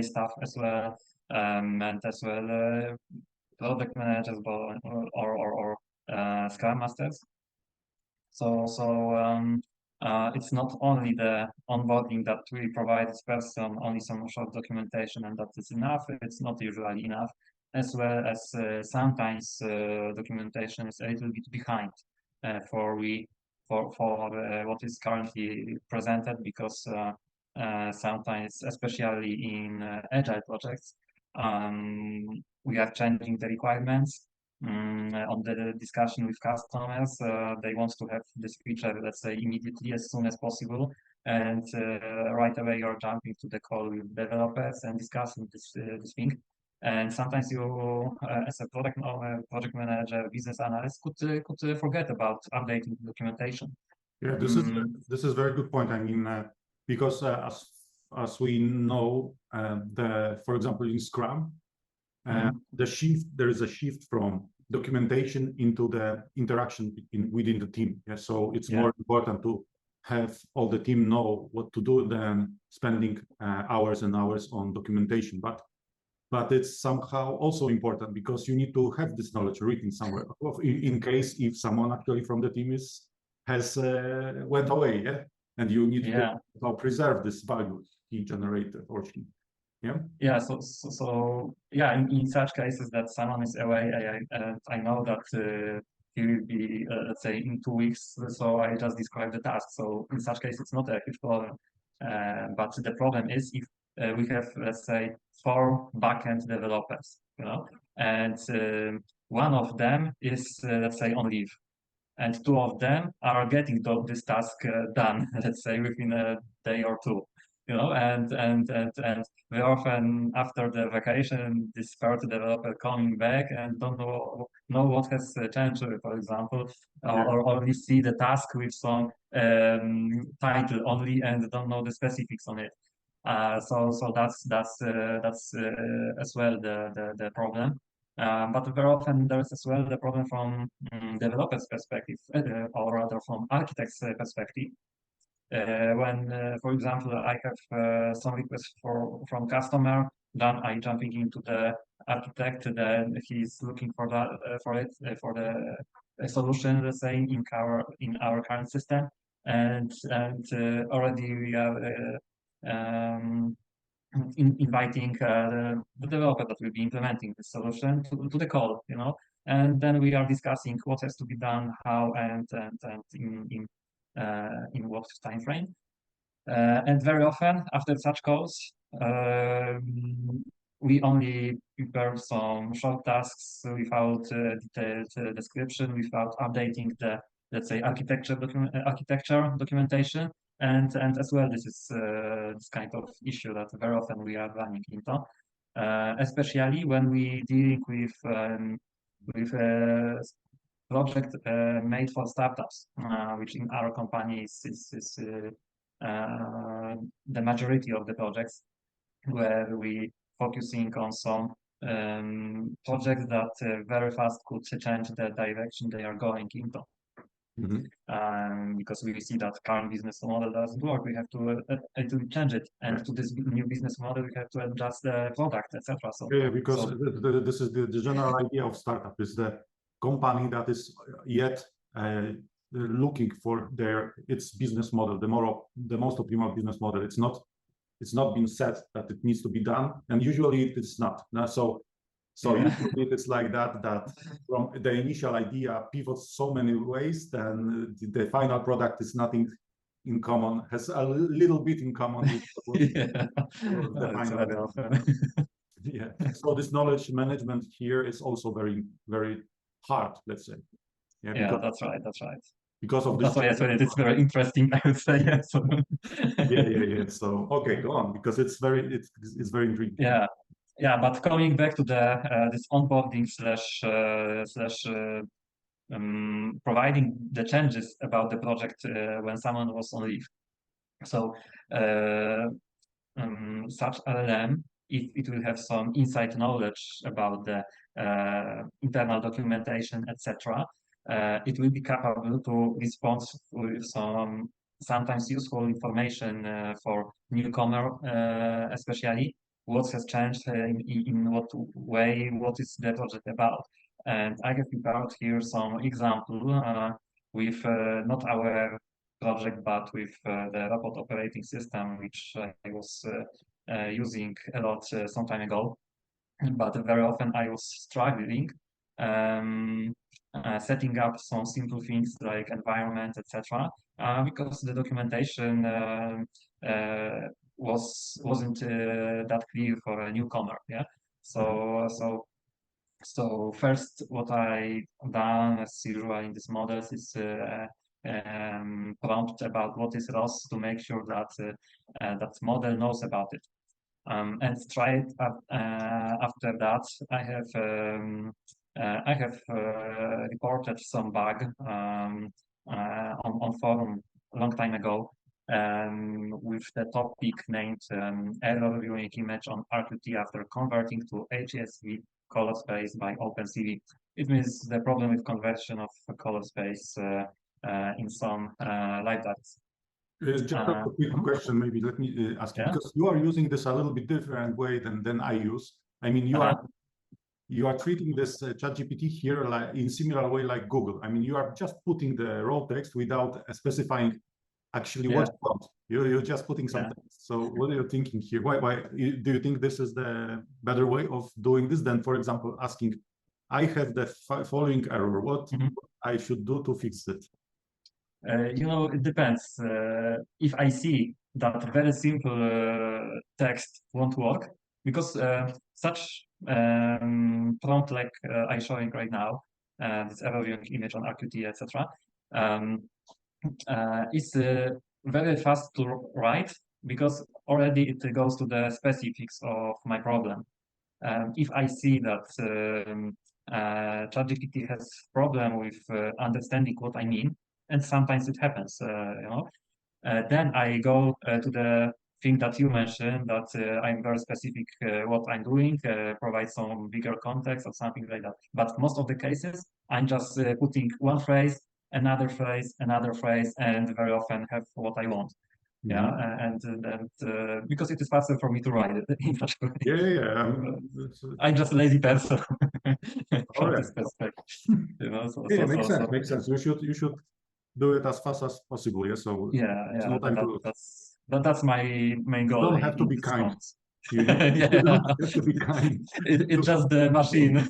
staff as well, and as well product managers or Scrum Masters. So it's not only the onboarding that we provide this person, only some short documentation, and that is enough. It's not usually enough, as well as sometimes documentation is a little bit behind for what is currently presented, because sometimes, especially in agile projects, we are changing the requirements. On the discussion with customers, they want to have this feature, let's say, immediately, as soon as possible, and right away you're jumping to the call with developers and discussing this thing. And sometimes you, as a product owner, project manager, business analyst, could forget about updating documentation. Yeah, this is a very good point. I mean, because as we know, for example, in Scrum, there is a shift from documentation into the interaction within the team. Yeah, so it's more important to have all the team know what to do than spending hours and hours on documentation. But it's somehow also important because you need to have this knowledge written somewhere in case if someone actually from the team has went away, yeah, and you need to preserve this value he generated or she. Yeah. So yeah, in such cases that someone is away, I know that he will be, let's say, in 2 weeks. So I just described the task. So in such case, it's not a huge problem. But the problem is if we have, let's say, 4 backend developers, and one of them is, let's say, on leave, and 2 of them are getting this task done, let's say, within a day or 2. And very often after the vacation, this third developer coming back and don't know what has changed, for example, or only see the task with some title only and don't know the specifics on it. So that's as well the problem. But very often there's as well the problem from developers' perspective, or rather from architects' perspective. When, for example, I have some requests from customer, then I jumping into the architect, then he's looking for the solution, let's say, in our current system, and already we are inviting the developer that will be implementing the solution to the call, and then we are discussing what has to be done, how, and in what time frame. And very often after such calls, we only prepare some short tasks without detailed description, without updating the, let's say, architecture documentation. And as well, this is this kind of issue that very often we are running into, especially when we dealing with a project made for startups, which in our company is the majority of the projects, where we focusing on some projects that very fast could change the direction they are going into. Because we see that current business model doesn't work, we have to change it, and to this new business model we have to adjust the product, etc. So because this is the general idea of startup, is the company that is yet looking for its business model, the most optimal business model. It's not been said that it needs to be done, and usually it's not. Usually it's like that from the initial idea pivots so many ways, then the final product is nothing in common, has a little bit in common with the final. So this knowledge management here is also very, very hard, let's say. Yeah, because, that's right. That's right. Because of this. That's why it's very interesting, I would say. Yeah. So. yeah. So okay, go on, because it's very intriguing. Yeah. Yeah, but coming back to the this onboarding / providing the changes about the project when someone was on leave. So such LLM, if it will have some inside knowledge about the internal documentation, etc., it will be capable to respond with some sometimes useful information for newcomer, especially what has changed in what way, what is the project about. And I have prepared here some example with not our project, but with the robot operating system, which I was using a lot some time ago. But very often I was struggling setting up some simple things like environment, etc., because the documentation wasn't that clear for a newcomer. Yeah. So first, what I done as usual in these models is prompt about what is ROS to make sure that that model knows about it. And try it after that. I have reported some bug on forum a long time ago with the topic named error viewing image on RQT after converting to HSV color space by OpenCV. It means the problem with conversion of color space in some libraries. Just a quick question, maybe let me ask you, because you are using this a little bit different way than I use. I mean, you are treating this ChatGPT here like in similar way like Google. I mean, you are just putting the raw text without specifying actually what you want. You're just putting some text. So what are you thinking here? Why do you think this is the better way of doing this than, for example, asking, I have the following error, what I should do to fix it? It depends. If I see that very simple text won't work, because such prompt like I'm showing right now, this error viewing image on RQT, etc., is very fast to write because already it goes to the specifics of my problem. If I see that ChatGPT has problem with understanding what I mean, and sometimes it happens, then I go to the thing that you mentioned, that I'm very specific what I'm doing, provide some bigger context or something like that. But most of the cases, I'm just putting one phrase, another phrase, and very often have what I want. Yeah, and because it is faster for me to write it in such a way. Yeah. I'm just a lazy person from this perspective. Makes sense. You should do it as fast as possible. Yeah. So that's my main goal. You don't have to be kind. You don't have to be kind. It's just the machine.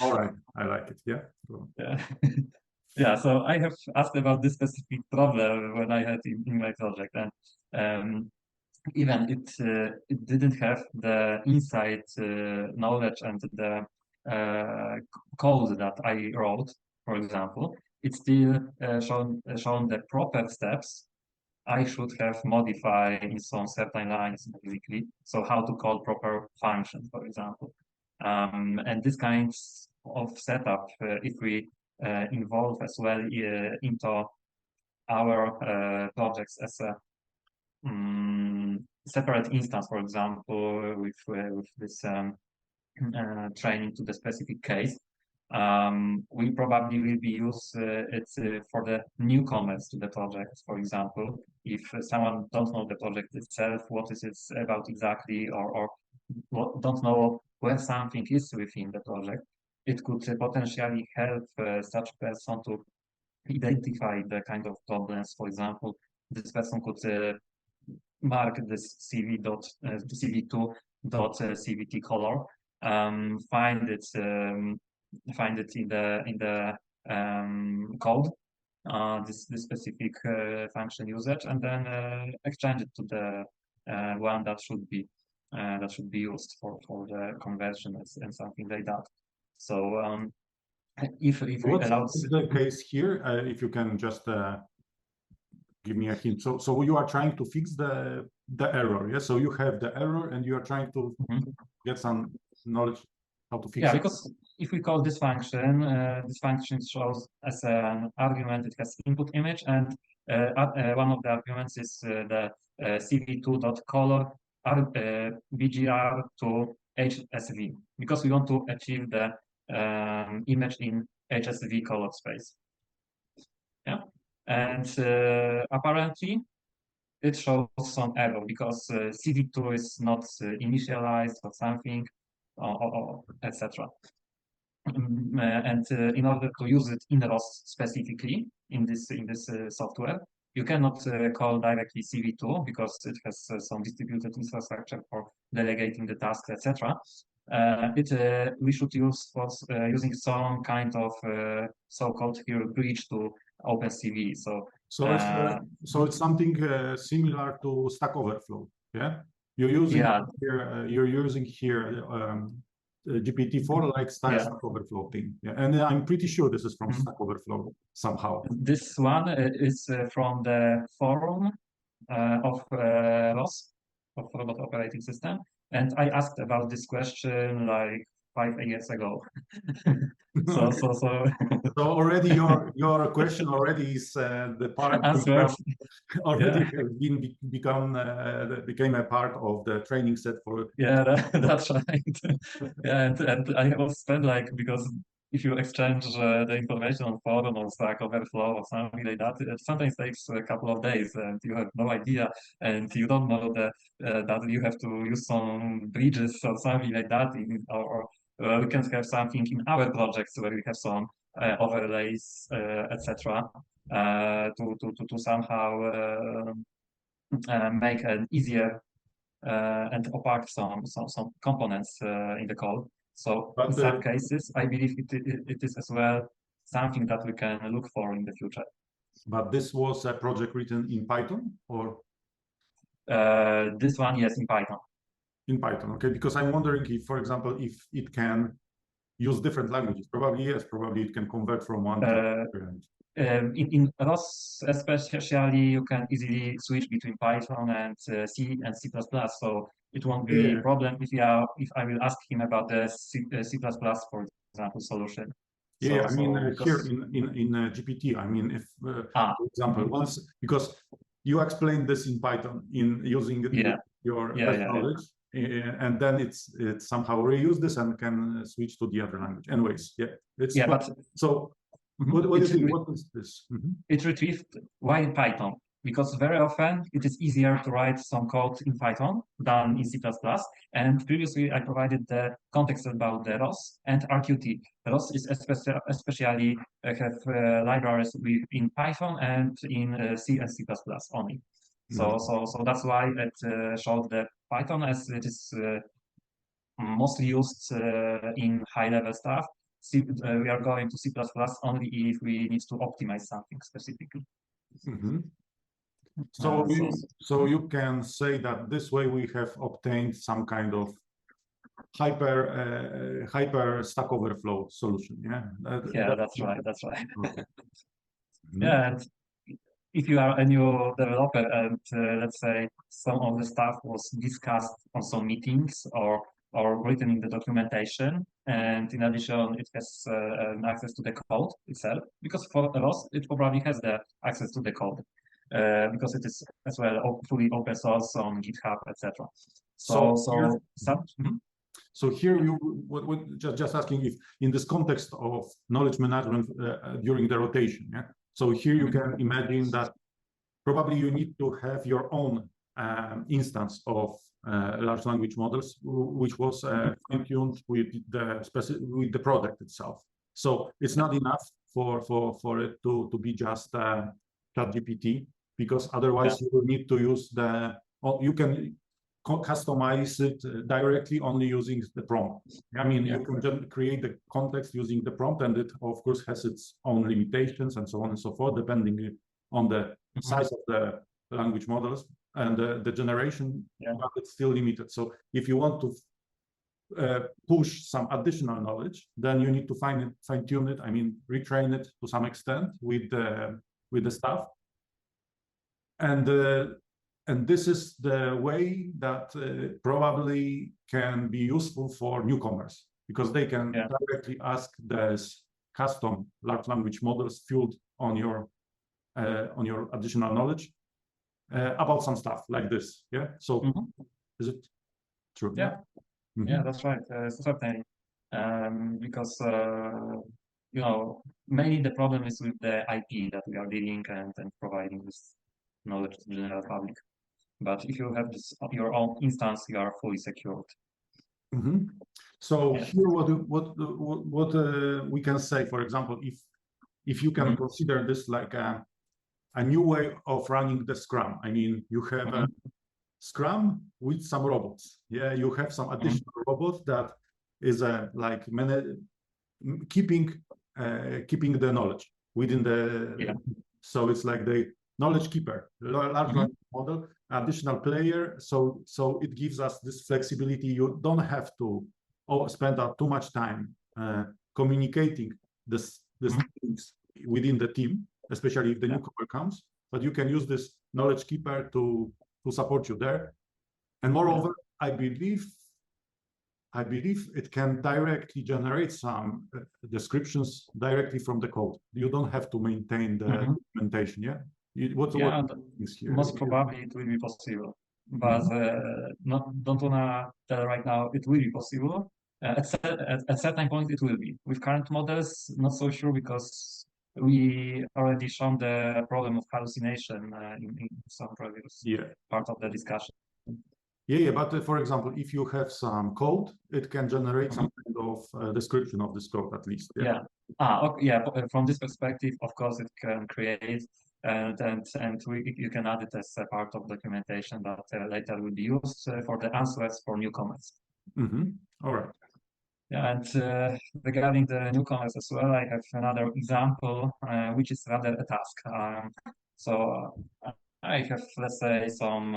All right, I like it. Yeah. Yeah, so I have asked about this specific problem when I had in my project, and even it didn't have the inside knowledge and the code that I wrote, for example. It still shown the proper steps I should have modified in some certain lines, basically. So how to call proper functions, for example. And this kind of setup, if we involve as well into our projects as a separate instance, for example, with this training to the specific case, we probably will be use it for the newcomers to the project, for example. If someone don't know the project itself, what is it about exactly, or don't know where something is within the project, it could potentially help such person to identify the kind of problems. For example, this person could mark this CV2.cvt color, find it in the code, this specific function usage, and then exchange it to the one that should be used for the conversion and something like that. So if we allow. What's the case here? If you can just give me a hint. So you are trying to fix the error, yeah? So you have the error and you are trying to get some knowledge how to fix it. Yeah, because if we call this function shows as an argument, it has input image, and one of the arguments is the cv2.color bgr to HSV, because we want to achieve the image in HSV color space. Yeah, and apparently it shows some error because cv2 is not initialized or something, or etc. And in order to use it in ROS specifically in this software, you cannot call directly CV2 because it has some distributed infrastructure for delegating the tasks, etc. We should use using some kind of so-called here bridge to OpenCV. So it's something similar to Stack Overflow, yeah? You're using here GPT-4 like Stack Overflow thing, yeah? And I'm pretty sure this is from Stack Overflow somehow. This one is from the forum of ROS, of Robot Operating System, and I asked about this question like 5 years ago. So already your question already is the part already became a part of the training set for. Yeah, that's right. Yeah, and I was spent like, because if you exchange the information on forum or Stack Overflow or something like that, it sometimes takes a couple of days and you have no idea, and you don't know that you have to use some bridges or something like that, or we can have something in our projects where we have some overlays, etc. To somehow make an easier and apart some components in the code. So in some cases, I believe it is as well something that we can look for in the future. But this was a project written in Python, or? This one, yes, in Python. In Python, okay. Because I'm wondering if, for example, if it can use different languages. Probably yes, probably it can convert from one to in ROS especially, you can easily switch between Python and C and C++. So it won't be a problem if I will ask him about the C++, for example, solution. Yeah, I mean here in GPT, I mean if for example once, because you explained this in Python in using your knowledge, and then it's somehow reuse this and can switch to the other language. Anyways, but so. What is this? It retrieved why in Python? Because very often it is easier to write some code in Python than in C++. And previously I provided the context about the ROS and RQT. ROS is especially have libraries in Python and in C and C++ only. So that's why it showed the Python as it is mostly used in high-level stuff. We are going to C++ only if we need to optimize something specifically. So you can say that this way we have obtained some kind of hyper Stack Overflow solution. Yeah. That's right. Okay. Yeah, and if you are a new developer and let's say some of the stuff was discussed on some meetings or written in the documentation, and in addition it has access to the code itself, because for ROS it probably has the access to the code because it is as well fully open source on GitHub, etc. So here you just asking if in this context of knowledge management during the rotation, yeah. So here you can imagine that probably you need to have your own instance of large language models, which was fine-tuned with the product itself. So it's not enough for it to be just ChatGPT, because otherwise you will need to use you can customize it directly only using the prompt. I mean, you can just create the context using the prompt, and it of course has its own limitations and so on and so forth, depending on the size of the language models and the generation, but it's still limited. So if you want to push some additional knowledge, then you need to fine tune it. I mean, retrain it to some extent with the stuff. And this is the way that probably can be useful for newcomers, because they can directly ask this custom large language models fueled on your additional knowledge about some stuff like this. Yeah. So is it true? Yeah. Yeah, that's right. Certainly. Because you know, mainly the problem is with the IP that we are dealing and providing this knowledge to the general public. But if you have this your own instance, you are fully secured. So here, what we can say, for example, if you can consider this like a new way of running the Scrum. I mean, you have a Scrum with some robots. Yeah, you have some additional robots that is like keeping the knowledge within the. So it's like the knowledge keeper, large language model, additional player. So it gives us this flexibility. You don't have to spend too much time communicating this things within the team, especially if the newcomer comes. But you can use this knowledge keeper to support you there. And moreover, I believe it can directly generate some descriptions directly from the code. You don't have to maintain the documentation. Yeah. Most probably it will be possible, but don't wanna tell right now it will be possible. At certain point it will be. With current models, not so sure, because we already shown the problem of hallucination in some previous part of the discussion. Yeah, but for example, if you have some code, it can generate some kind of description of this code at least. Okay, from this perspective, of course, it can create and you can add it as a part of documentation that later will be used for the answers for newcomers. All right. Yeah, and regarding the newcomers as well, I have another example, which is rather a task. So I have, let's say, some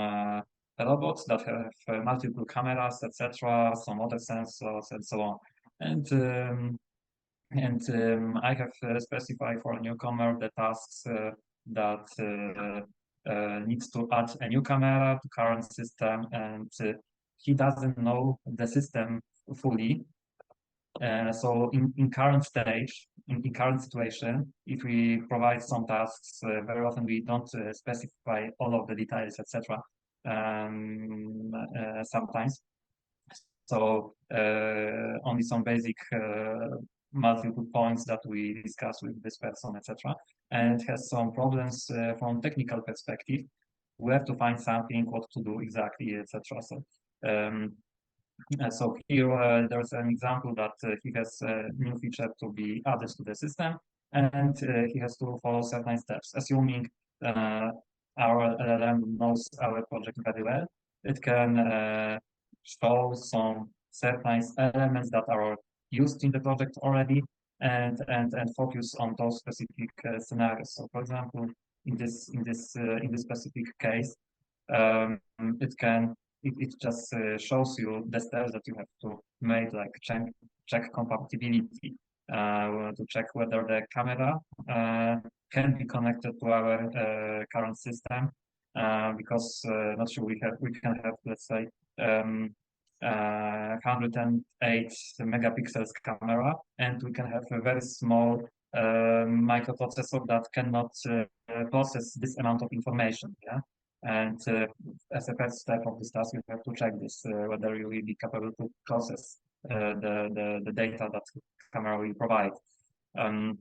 robots that have multiple cameras, etc., some other sensors, and so on. And I have specified for a newcomer the tasks that needs to add a new camera to current system, and he doesn't know the system fully. So in current stage, in current situation, if we provide some tasks, very often we don't specify all of the details, etc. Sometimes. So only some basic multiple points that we discuss with this person, etc. And has some problems from technical perspective. We have to find something, what to do exactly, etc. So here there's an example that he has a new feature to be added to the system, and he has to follow certain steps. Assuming our LLM knows our project very well, it can show some certain elements that are used in the project already, and focus on those specific scenarios. So, for example, in this specific case, it just shows you the steps that you have to make, like check compatibility, to check whether the camera can be connected to our current system, because not sure we can have, let's say, 108 megapixels camera, and we can have a very small microprocessor that cannot process this amount of information. Yeah. And as a first step of this task, you have to check this, whether you will be capable to process the data that camera will provide. The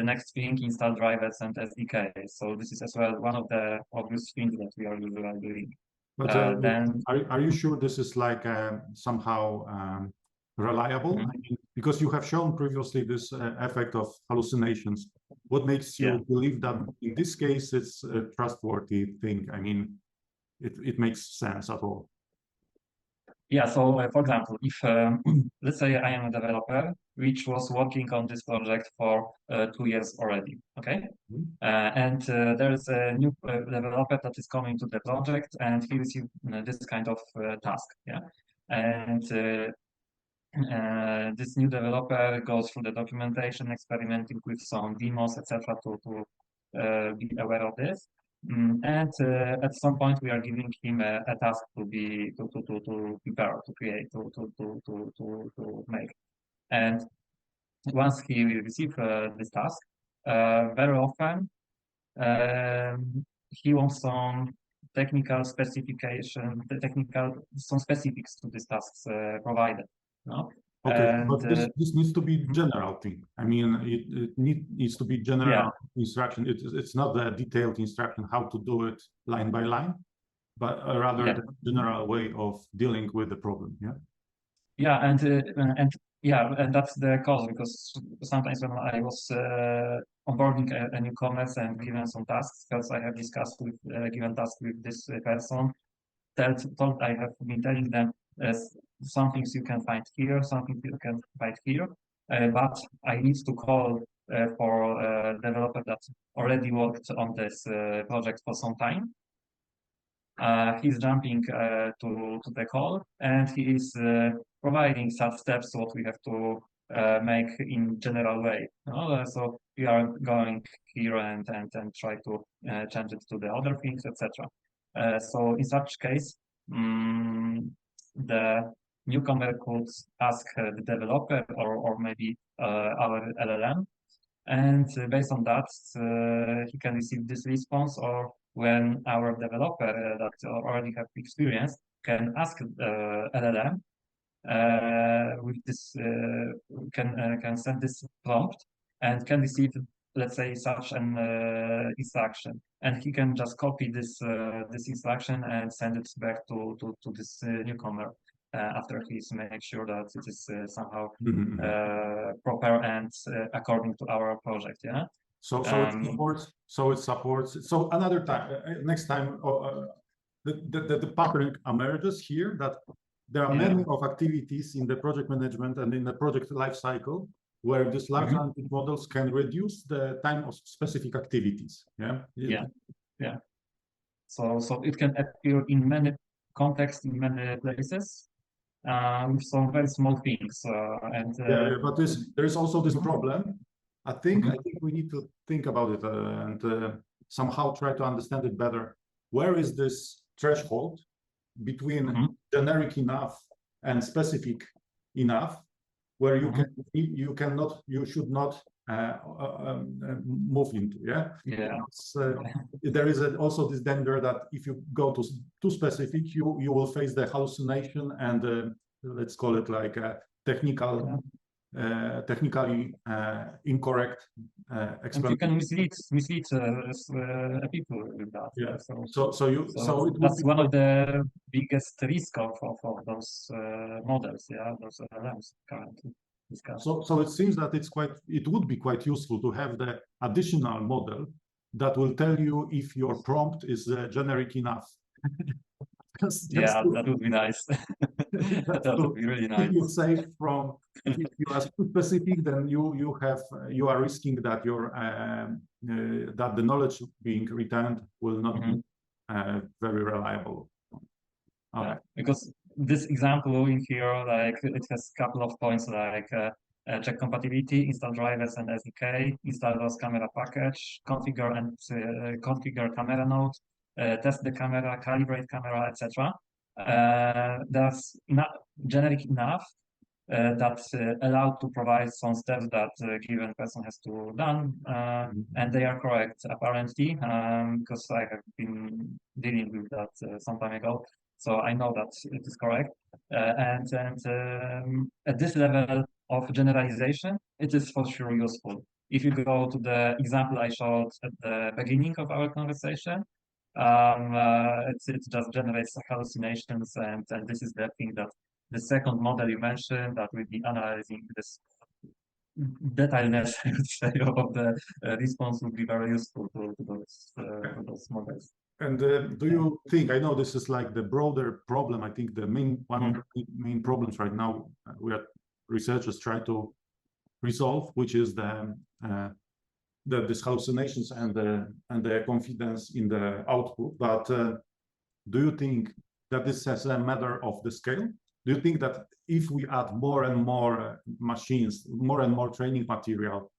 next thing, install drivers and SDK. So this is as well one of the obvious things that we are usually doing. But then, are you sure this is like somehow reliable? I mean, because you have shown previously this effect of hallucinations. What makes you believe that in this case it's a trustworthy thing? I mean, it makes sense at all. Yeah, so for example, if let's say I am a developer which was working on this project for 2 years already, okay? And there is a new developer that is coming to the project, and he received this kind of task, yeah? And this new developer goes through the documentation, experimenting with some demos, etc., to be aware of this. And at some point, we are giving him a task to prepare, to create, to make. And once he receives this task, very often he wants some technical specification, some specifics to these tasks provided. No? Okay, And, but this needs to be general thing. I mean, it needs to be general instruction. It's not the detailed instruction how to do it line by line, but rather the general way of dealing with the problem. Yeah. Yeah, and that's the cause, because sometimes when I was onboarding a newcomers and given some tasks, because I have discussed with given task with this person, told I have been telling them some things you can find here, something you can find here, but I need to call for a developer that already worked on this project for some time. He's jumping to the call, and he is providing such steps what we have to make in general way. So we are going here and try to change it to the other things, etc. So in such case, the newcomer could ask the developer or maybe our LLM, and based on that, he can receive this response, or when our developer that already have experience can ask LLM with this can send this prompt and can receive, let's say, such an instruction, and he can just copy this this instruction and send it back to this newcomer after he's made sure that it is somehow proper and according to our project. Yeah. So it supports. So another time, next time, the pattern emerges here that there are many of activities in the project management and in the project lifecycle where these large language models can reduce the time of specific activities. Yeah. So it can appear in many contexts, in many places, with some very small things. But there is also this problem. I think we need to think about it and somehow try to understand it better. Where is this threshold between generic enough and specific enough, where you should not move into? There is also this danger that if you go too specific, you will face the hallucination and let's call it like a technically incorrect explanation. And you can mislead people with that. So that's one of the biggest risk of those models, those LLMs currently discussed. So it seems that it would be quite useful to have the additional model that will tell you if your prompt is generic enough. That would be nice. That would be really nice. Keep you safe from, if you are too specific, then you are risking that that the knowledge being returned will not be very reliable. Because this example in here, like, it has a couple of points, like check compatibility, install drivers and SDK, install those camera package, configure camera node, test the camera, calibrate camera, etc. That's generic enough that allow to provide some steps that a given person has to done, and they are correct apparently, because I have been dealing with that some time ago, so I know that it is correct. And at this level of generalization, it is for sure useful. If you go to the example I showed at the beginning of our conversation, it just generates hallucinations, and this is the thing that the second model you mentioned that will be analyzing this detailness, I would say, of the response would be very useful to those models. And do you think, I know this is like the broader problem, I think one of the main problems right now researchers try to resolve, which is these hallucinations and the confidence in the output. But do you think that this is a matter of the scale? do you think that if we add more and more machines, more and more training material,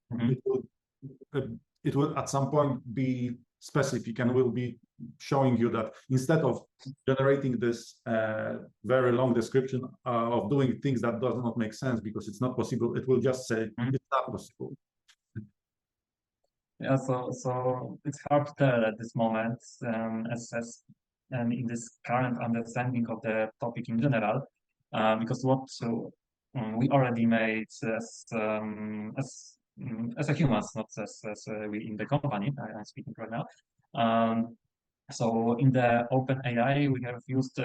it will at some point be specific and will be showing you that instead of generating this very long description of doing things that does not make sense because it's not possible, it will just say it's not possible. Yeah, so it's hard to tell at this moment, and in this current understanding of the topic in general, because what we already made as a humans, not as we in the company. I'm speaking right now. So in the OpenAI, we have used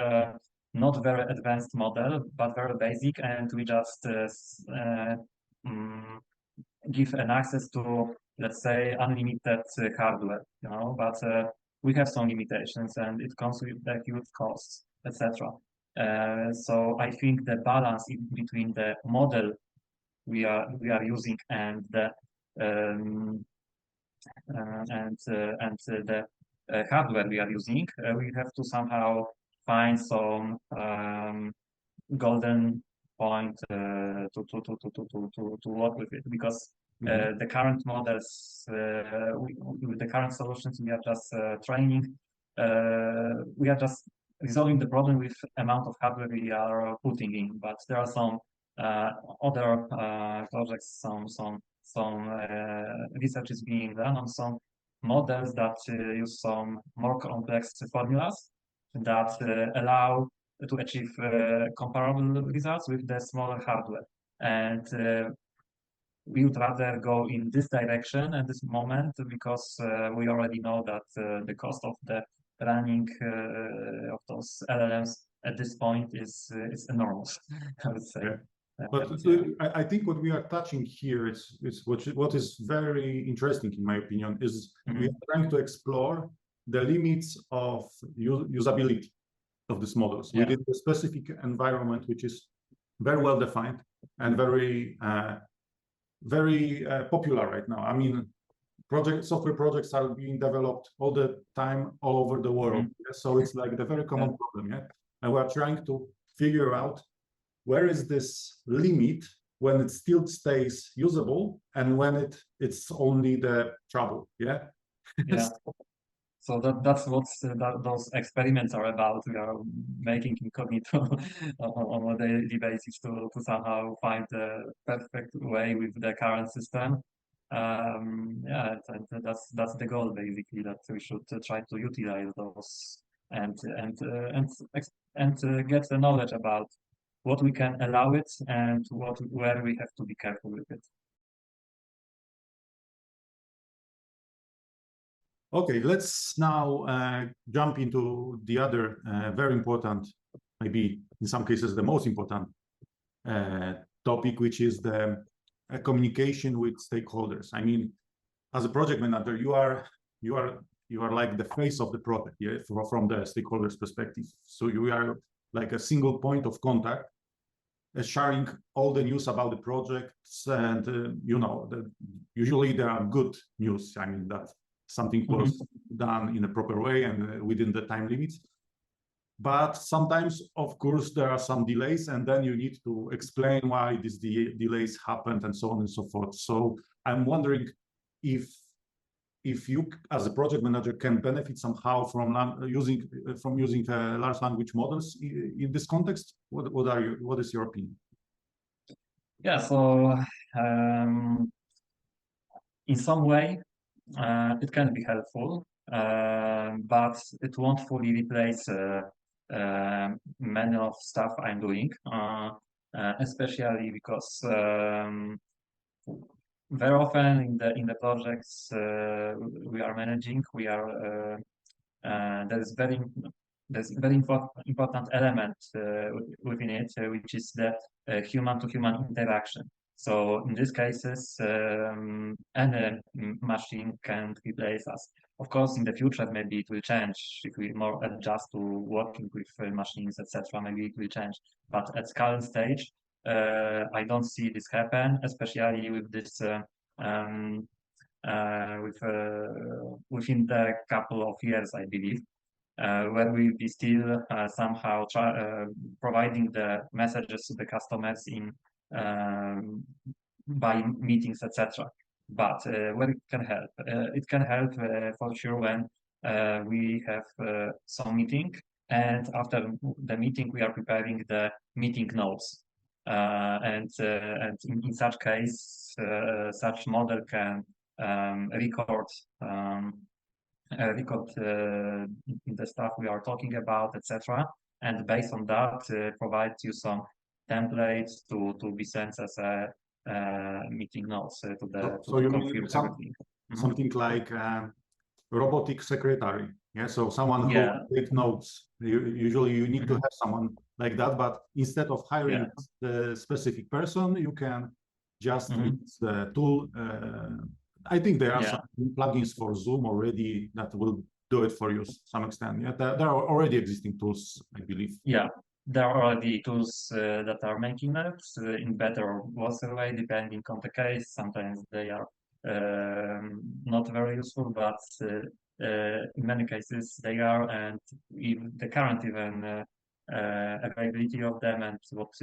not very advanced model, but very basic, and we just give an access to, let's say, unlimited hardware, you know, but we have some limitations and it comes with the huge costs, etc. So I think the balance between the model we are using and the hardware we are using, we have to somehow find some golden point to work with it, because the current models, with the current solutions, we are just training, we are just resolving the problem with amount of hardware we are putting in. But there are some other projects, some research is being done on some models that use some more complex formulas that allow to achieve comparable results with the smaller hardware. And we would rather go in this direction at this moment, because we already know that the cost of the running of those LLMs at this point is enormous, I would say. Yeah. But I think what we are touching here is what is very interesting, in my opinion, is we are trying to explore the limits of usability of these models within the specific environment, which is very well defined and very popular right now. I mean, software projects are being developed all the time, all over the world. So it's like the very common problem, and we're trying to figure out where is this limit when it still stays usable and when it's only the trouble. Yeah. So that's what those experiments are about. We are making in Cognitum on a daily basis to somehow find the perfect way with the current system. Yeah, and that's the goal, basically, that we should try to utilize those and get the knowledge about what we can allow it and where we have to be careful with it. Okay, let's now jump into the other very important, maybe in some cases the most important topic, which is the communication with stakeholders. I mean, as a project manager, you are like the face of the project, from the stakeholders' perspective. So you are like a single point of contact, sharing all the news about the projects, and usually there are good news. I mean, that something was done in a proper way and within the time limits. But sometimes, of course, there are some delays, and then you need to explain why these delays happened and so on and so forth. So I'm wondering if you, as a project manager, can benefit somehow from using large language models in this context. What is your opinion? Yeah, so in some way, it can be helpful, but it won't fully replace many of stuff I'm doing, especially because very often in the projects we are managing, there's very important element within it, which is the human-to-human interaction. So in these cases, any machine can replace us. Of course, in the future, maybe it will change if we more adjust to working with machines, etc. Maybe it will change. But at current stage, I don't see this happen, especially with this within the couple of years, I believe. where we'll be still somehow providing the messages to the customers in by meetings, etc. But where it can help for sure when we have some meeting, and after the meeting we are preparing the meeting notes. And in such case, such model can record the stuff we are talking about, etc. And based on that, provide you some templates to be sent as a meeting notes to So you confirm mean everything. something like robotic secretary? Yeah, so someone who Yeah. takes notes. Usually you need to have someone like that, but instead of hiring the specific person, you can just use the tool. I think there are some plugins for Zoom already that will do it for you to some extent. Yeah, there are already existing tools, I believe. Yeah, there are already tools that are making that in better or worse way, depending on the case. Sometimes they are not very useful, but in many cases they are, and even the current even availability of them and what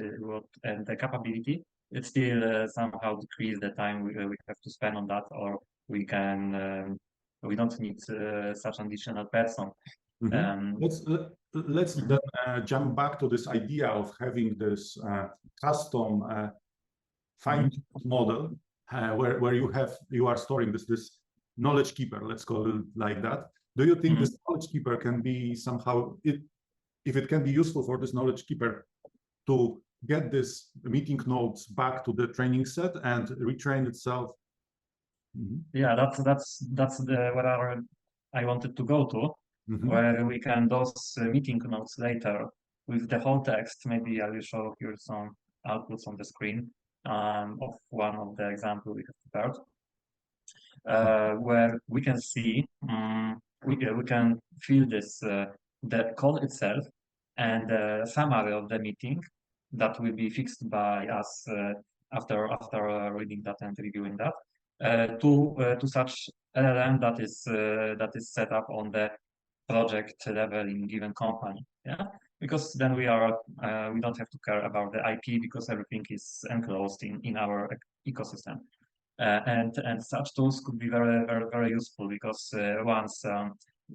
and the capability, it still somehow decrease the time we have to spend on that, or we can we don't need such an additional person. Let's then jump back to this idea of having this custom fine-tuned model where you are storing this knowledge keeper, let's call it like that. Do you think this knowledge keeper can be somehow, if it can be useful for this knowledge keeper to get this meeting notes back to the training set and retrain itself? Yeah, that's where I wanted to go to, where we can those meeting notes later with the whole text. Maybe I will show you some outputs on the screen of one of the examples we have prepared, where we can see we can feel this the call itself and the summary of the meeting that will be fixed by us after reading that and reviewing that to such LLM that is set up on the project level in given company. Yeah, because then we don't have to care about the IP because everything is enclosed in our ecosystem. And such tools could be very, very, very useful because once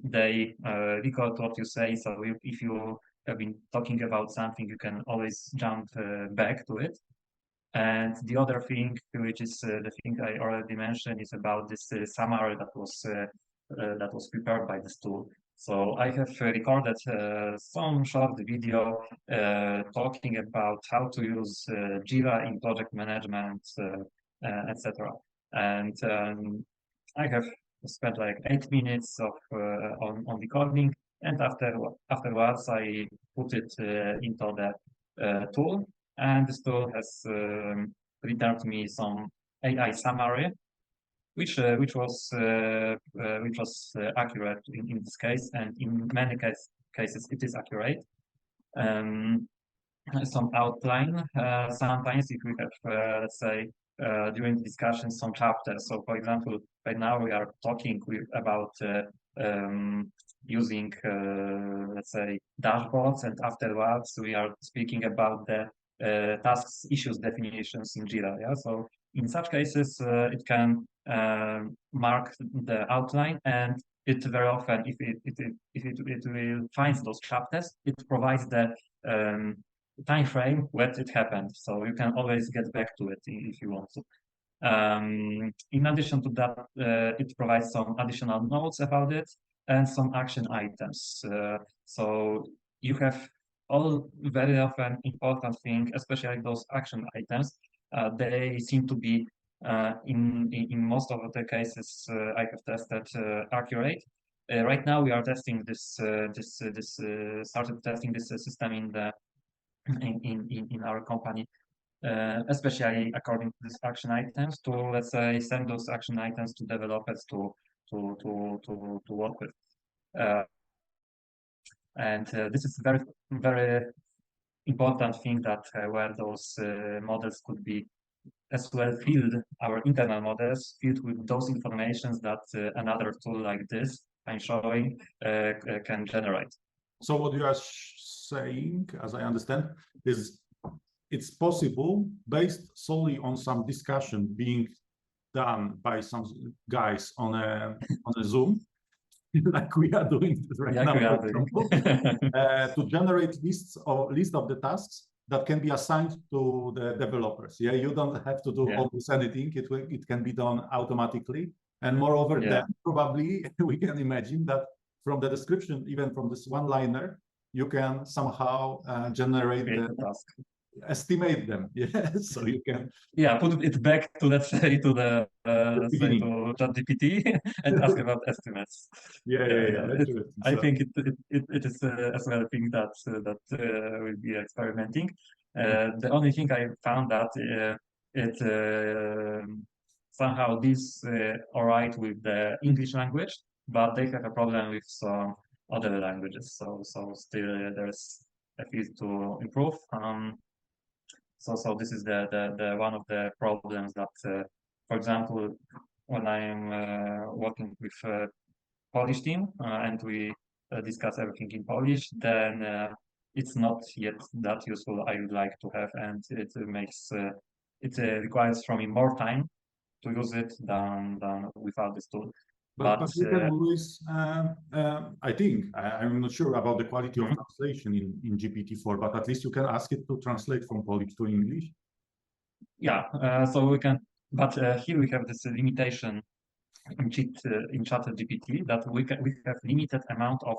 they record what you say, so if you have been talking about something, you can always jump back to it. And the other thing, which is the thing I already mentioned, is about this summary that was prepared by this tool. So I have recorded some short video talking about how to use Jira in project management, etc. And I have spent like 8 minutes of on recording, and afterwards I put it into the tool, and this tool has returned me some AI summary, which was accurate in this case, and in many cases it is accurate. Some outline. Sometimes if we have, let's say, during the discussion, some chapters. So, for example, right now we are talking about using, let's say, dashboards, and afterwards we are speaking about the tasks, issues, definitions in Jira. Yeah. So, in such cases, it can mark the outline, and it very often, if it will find those chapters, it provides the time frame when it happened, so you can always get back to it if you want to. In addition to that, it provides some additional notes about it and some action items. So you have all very often important thing, especially those action items. They seem to be in most of the cases I have tested accurate. Right now we are testing started testing this system in our company, especially according to these action items, to, let's say, send those action items to developers to work with. And this is very, very important thing that where those models could be as well filled, our internal models filled with those informations that another tool like this I'm showing can generate. So what you are saying, as I understand, is it's possible based solely on some discussion being done by some guys on a Zoom, like we are doing right now, for example, to generate list of the tasks that can be assigned to the developers. Yeah, you don't have to do almost anything. It can be done automatically. And moreover, then probably we can imagine that from the description, even from this one-liner, you can somehow generate the task. Estimate them, so you can put it back to, let's say, to the to ChatGPT and ask about estimates. I think it is as well a thing that we'll be experimenting. The only thing I found that it somehow this all right with the English language, but they have a problem with some other languages. So still there's a field to improve. So this is the one of the problems that, for example, when I'm working with a Polish team and we discuss everything in Polish, then it's not yet that useful I would like to have, and it makes it requires from me more time to use it than without this tool. But you can always, I think, I'm not sure about the quality of translation in GPT-4, but at least you can ask it to translate from Polish to English. Yeah, so we can, but here we have this limitation in ChatGPT that we have limited amount of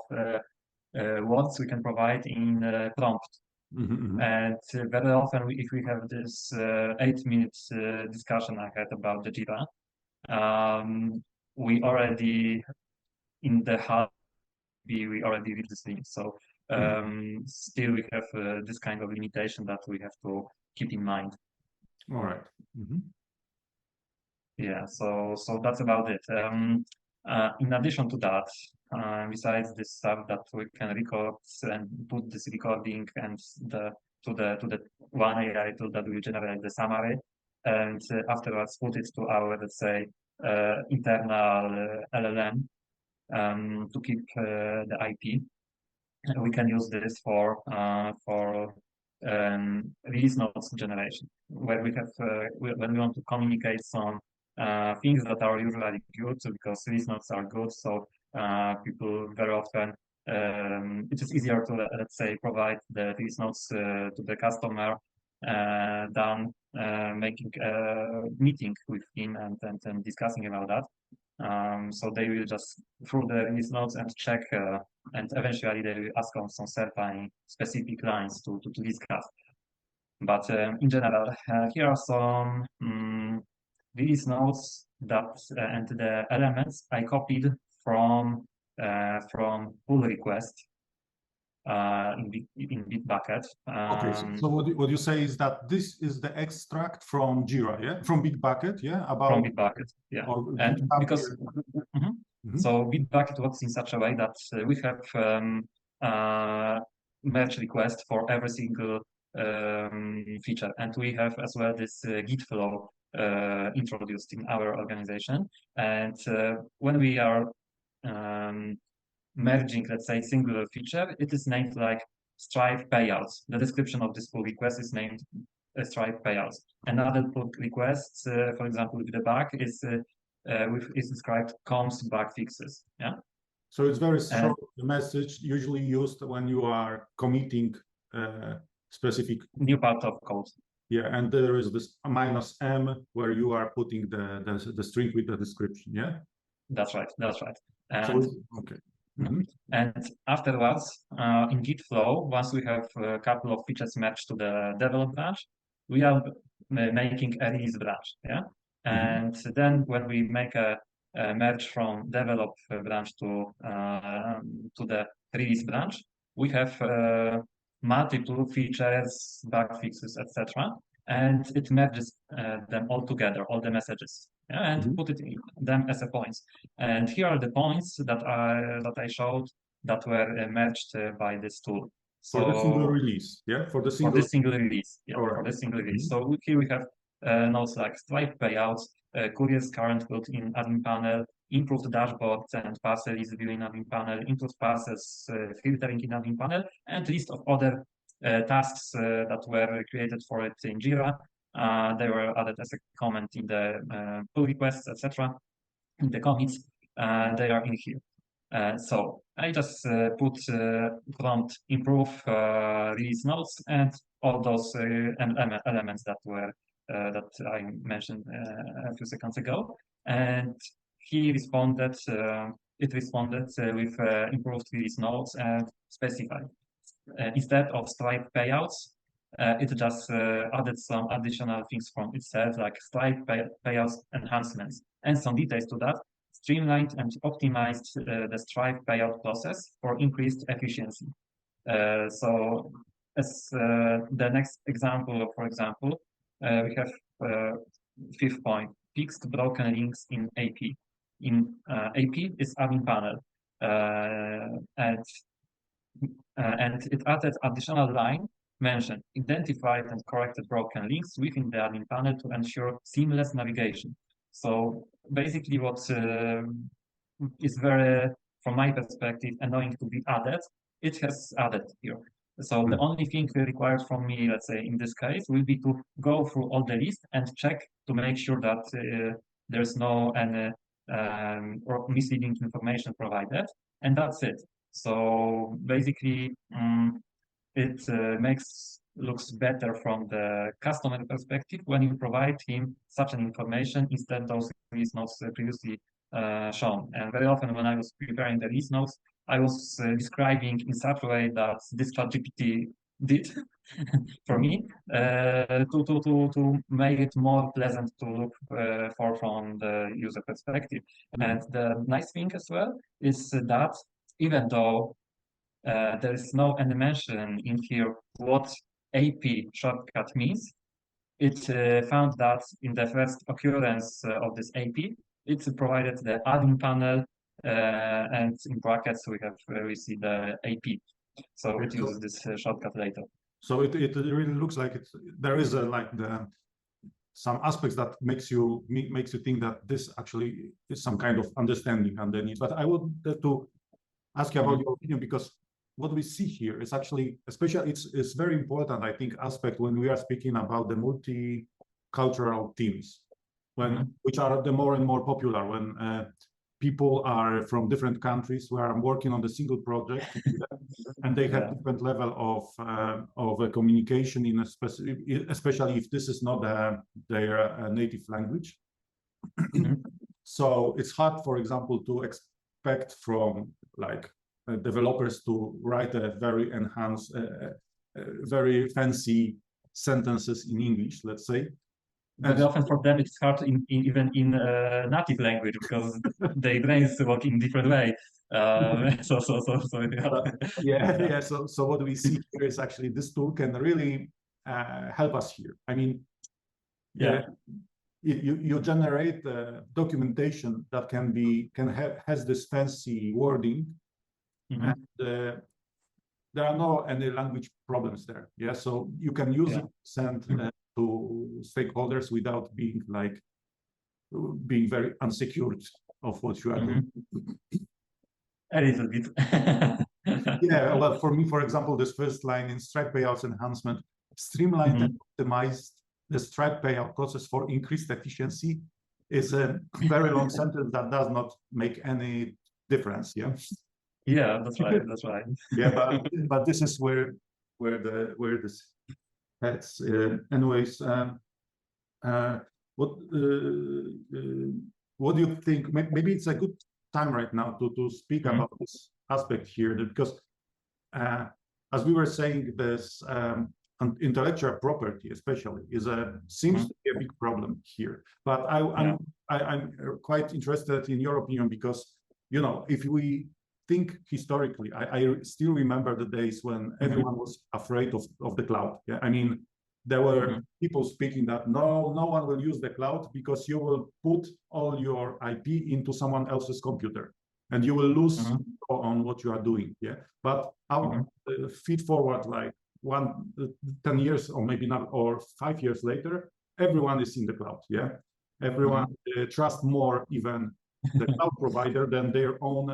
words we can provide in prompt. And very often, if we have this 8 minutes discussion I had about the Jira, we already in the hub we already read this thing. So still we have this kind of limitation that we have to keep in mind. All right. Yeah, so that's about it. In addition to that, besides this stuff that we can record and put this recording and to the one AI tool that will generate the summary, and afterwards put it to our, let's say, internal LLM to keep the IP. We can use this for release notes generation, where we have when we want to communicate some things that are usually good, because release notes are good. So people very often it is easier to, let's say, provide the release notes to the customer than making a meeting with him and discussing about that. So they will just through the release notes and check, and eventually they will ask on some certain specific lines to discuss. But in general, here are some release notes that and the elements I copied from pull request in Bitbucket. Okay, so what you say is that this is the extract from Jira, yeah, from Bitbucket, yeah, about from Bitbucket, yeah, and because so Bitbucket works in such a way that we have merge request for every single feature, and we have as well this Git flow introduced in our organization, and when we are merging, let's say, singular feature, it is named like Stripe payouts. The description of this pull request is named Stripe payouts. Another pull request, for example, with the bug is described comms bug fixes. Yeah. So it's very short message, usually used when you are committing specific new part of code. Yeah, and there is this -m where you are putting the string with the description. Yeah. That's right. That's right. And, so, okay. And afterwards, in Git flow, once we have a couple of features matched to the develop branch, we are making a release branch. Yeah. And then when we make a merge from develop branch to the release branch, we have multiple features, bug fixes, etc. And it merges them all together, all the messages, yeah, and put it in them as a points. And here are the points that I showed that were merged by this tool. So for the single release, yeah, for the single release, yeah, for the single release. So here we have notes like Stripe payouts, Courier's current built-in admin panel, improved dashboards and parcels view in admin panel, improved parcels filtering in admin panel, and list of other tasks that were created for it in Jira. They were added as a comment in the pull requests, etc. In the commits, they are in here. So I just put prompt improve release notes and all those elements that were that I mentioned a few seconds ago, and he responded. It responded with improved release notes and specified. Instead of Stripe payouts, it just added some additional things from itself, like Stripe payouts enhancements and some details to that, streamlined and optimized the Stripe payout process for increased efficiency. So as the next example, for example, we have fifth point, fixed broken links in AP. In AP is admin panel, and it added additional line mentioned, identified and corrected broken links within the admin panel to ensure seamless navigation. So basically what is very, from my perspective, annoying to be added, it has added here. So the only thing required from me, let's say in this case, will be to go through all the list and check to make sure that there's no any or misleading information provided, and that's it. So basically, it looks better from the customer perspective when you provide him such an information instead those release notes previously shown. And very often when I was preparing the release notes, I was describing in such a way that this ChatGPT did for me to make it more pleasant to look for from the user perspective. And the nice thing as well is that even though there is no any mention in here what AP shortcut means, it found that in the first occurrence of this AP, it provided the admin panel, and in brackets we see the AP. So it uses this shortcut later. So it really looks like there is some aspects that makes you think that this actually is some kind of understanding underneath. But I would to ask you about your opinion, because what we see here is actually, especially it's very important, I think, aspect when we are speaking about the multicultural teams, which are the more and more popular when people are from different countries who are working on the single project, and they have different level of communication in a specific, especially if this is not their native language. So it's hard, for example, to expect from like developers to write a very enhanced, very fancy sentences in English, let's say. Very often for them it's hard even in native language because their brains work in different way. So what we see here is actually this tool can really help us here. I mean, you generate documentation that has this fancy wording, and there are no any language problems there. Yeah, so you can use it, send to stakeholders without being very unsecured of what you are doing. A little bit. Yeah, well, for me, for example, this first line in Stripe payouts enhancement, streamlined and optimized the Stripe payout process for increased efficiency, is a very long sentence that does not make any difference. Yeah. Yeah, that's right. That's right. Yeah, but this is where this heads. Anyways, what do you think? Maybe it's a good time right now to speak about this aspect here, because as we were saying, this intellectual property especially seems to be a big problem here. But I'm quite interested in your opinion, because if we think historically, I still remember the days when everyone was afraid of the cloud. Yeah, I mean, there were people speaking that no one will use the cloud because you will put all your IP into someone else's computer and you will lose on what you are doing. Yeah, but our feed forward like 10 years or maybe not, or 5 years later, everyone is in the cloud. Yeah, everyone trusts more even the cloud provider than their own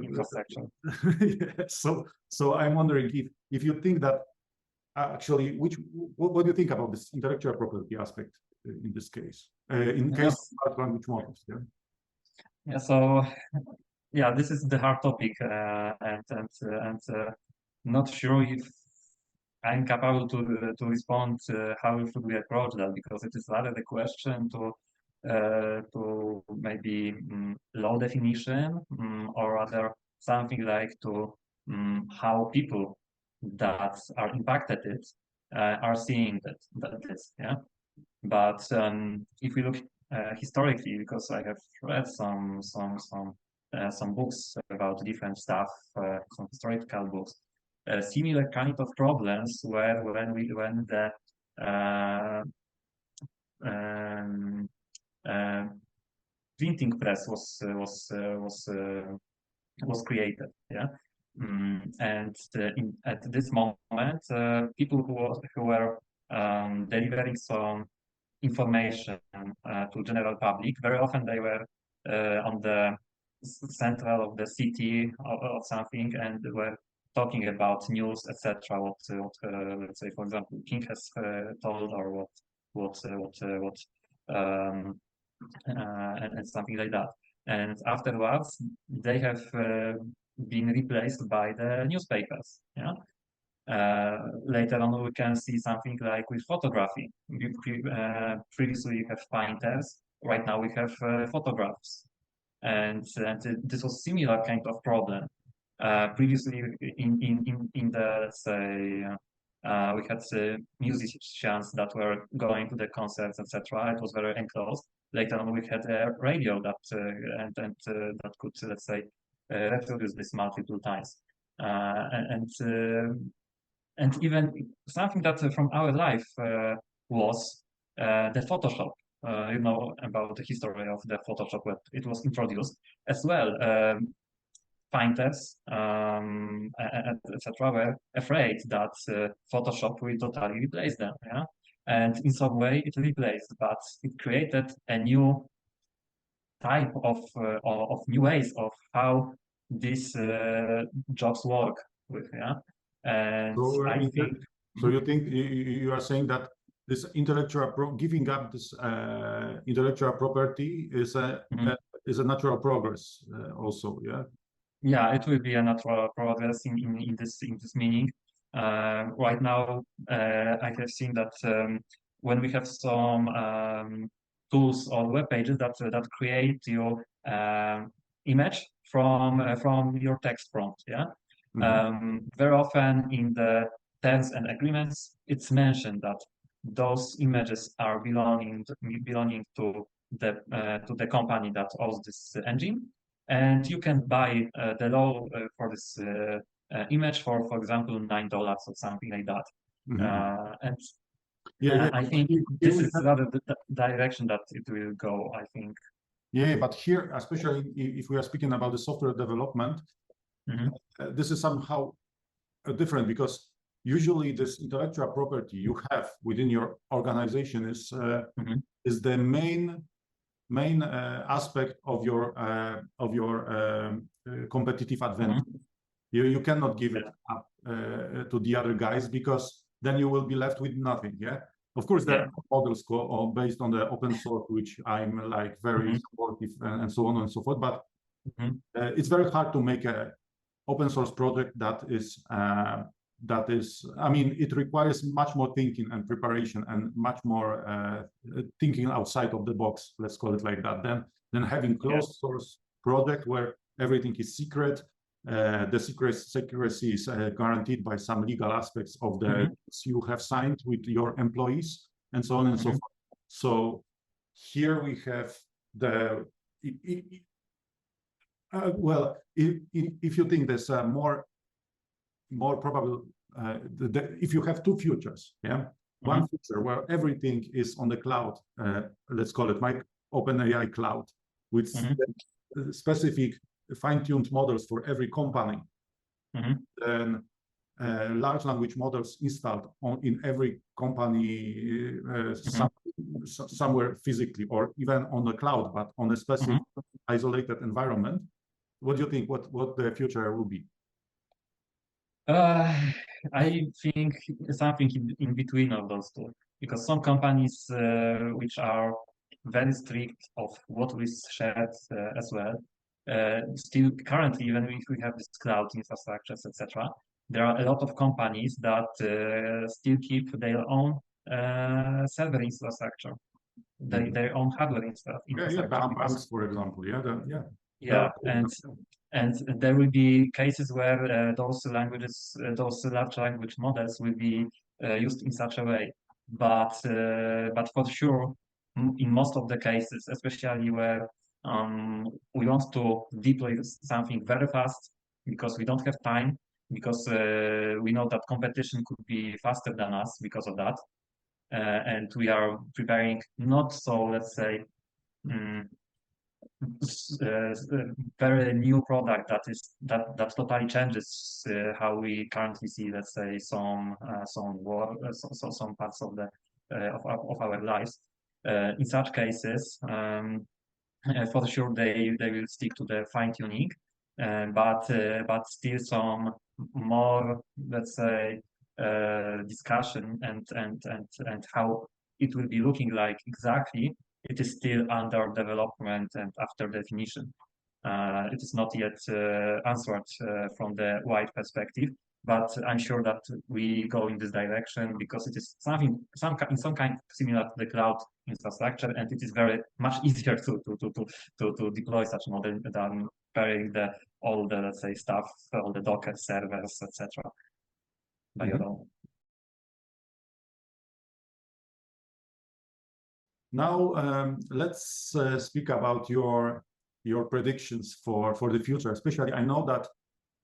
infrastructure. Yeah, so I'm wondering if you think that actually, what do you think about this intellectual property aspect in this case, in case of large language models? Yeah. Yeah. So yeah, this is the hard topic, and not sure if I'm capable to respond how should we approach that, because it is rather the question to maybe law definition, or rather something like to how people that are impacted it are seeing this, yeah. But if we look historically, because I have read some books about different stuff, some historical books, similar kind of problems where when the um, uh, printing press was created, yeah. And at this moment, people who were delivering some information to general public, very often they were on the central of the city or something, and they were talking about news, etc. What let's say, for example, King has told, or what and something like that. And afterwards, they have been replaced by the newspapers. Yeah. Later on, we can see something like with photography. Previously, you have painters. Right now, we have photographs, and this was similar kind of problem. Previously, in the, let's say, we had musicians that were going to the concerts, etc. It was very enclosed. Later on, we had a radio that that could, let's say, reproduce this multiple times, and even something that from our life was the Photoshop. You know about the history of the Photoshop when it was introduced as well. Painters, etc., were afraid that Photoshop will totally replace them. Yeah, and in some way it replaced, but it created a new type of new ways of how these jobs work with. Yeah, and So, I think. so you think you are saying that this giving up this intellectual property is a natural progress also, yeah? Yeah, it will be a natural progress in this meaning. Right now, I have seen that when we have some tools or web pages that create your image from your text prompt, yeah. Very often in the terms and agreements, it's mentioned that those images are belonging to the company that owns this engine, and you can buy the law for this image for example, $9 or something like that. And Yeah, I think this is rather the direction that it will go, I think. Yeah, but here, especially if we are speaking about the software development, this is somehow different, because usually this intellectual property you have within your organization is the main aspect of your competitive advantage. You cannot give it up to the other guys, because then you will be left with nothing. Yeah, of course there are models based on the open source, which I'm like very supportive and so on and so forth, but it's very hard to make a open source project that is I mean, it requires much more thinking and preparation and much more thinking outside of the box, let's call it like that, than having closed source project where everything is secret. The secrecy is guaranteed by some legal aspects of the you have signed with your employees, and so on and so forth. So here we have the well, if you think there's more probable, if you have two futures, one future where everything is on the cloud, let's call it my OpenAI cloud, with specific fine-tuned models for every company, then large language models installed in every company somewhere physically or even on the cloud, but on a specific isolated environment. What do you think? What the future will be? I think something in between of those two, because some companies which are very strict of what is shared as well, still currently, even if we have this cloud infrastructures, etc., there are a lot of companies that still keep their own server infrastructure, their own hardware infrastructure. Banks, for example. Yeah, and there will be cases where those languages, those large language models will be used in such a way. But for sure, in most of the cases, especially where we want to deploy something very fast because we don't have time, because we know that competition could be faster than us because of that, and we are preparing not so, let's say, very new product that totally changes how we currently see, let's say, some work, some parts of the of our lives. In such cases, for sure they will stick to the fine tuning, but still some more, let's say, discussion and how it will be looking like exactly. It is still under development and after definition. It is not yet answered from the wide perspective, but I'm sure that we go in this direction because it is something, in some kind similar to the cloud infrastructure, and it is very much easier to deploy such model than pairing all the, let's say, stuff, all the Docker servers, etc. by your own. Now, let's speak about your predictions for the future. Especially, I know that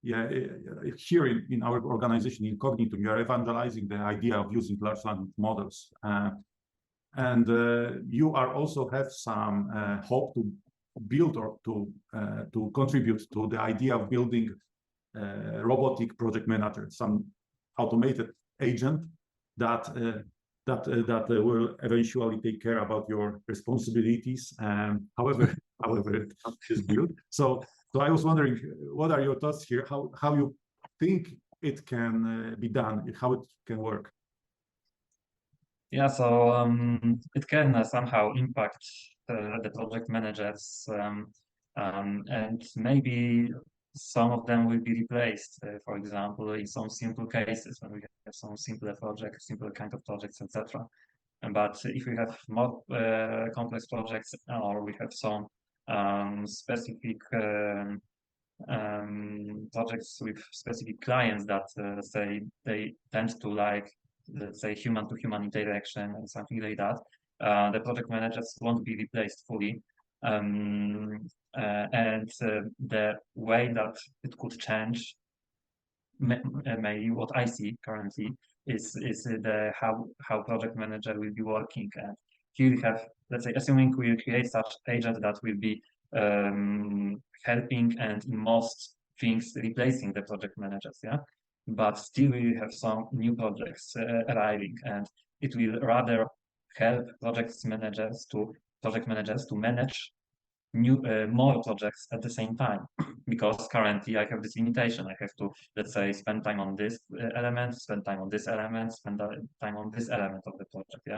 here in our organization in Cognitum, you are evangelizing the idea of using large language models, and you are also have some hope to build or to contribute to the idea of building robotic project manager, some automated agent that will eventually take care about your responsibilities, however it is built. So I was wondering, what are your thoughts here? How you think it can be done? How it can work? Yeah, so it can somehow impact the project managers, and maybe some of them will be replaced. For example, in some simple cases when we have some simpler projects, simpler kind of projects, etc. But if we have more complex projects, or we have some specific projects with specific clients that say they tend to like, let's say, human-to-human interaction and something like that, the project managers won't be replaced fully. And the way that it could change, maybe what I see currently, is the how project manager will be working. And here we have, let's say, assuming we create such agent that will be helping and in most things replacing the project managers, but still we have some new projects arriving, and it will rather help project managers to manage more projects at the same time, because currently I have this limitation. I have to, let's say, spend time on this element, spend time on this element, spend time on this element of the project,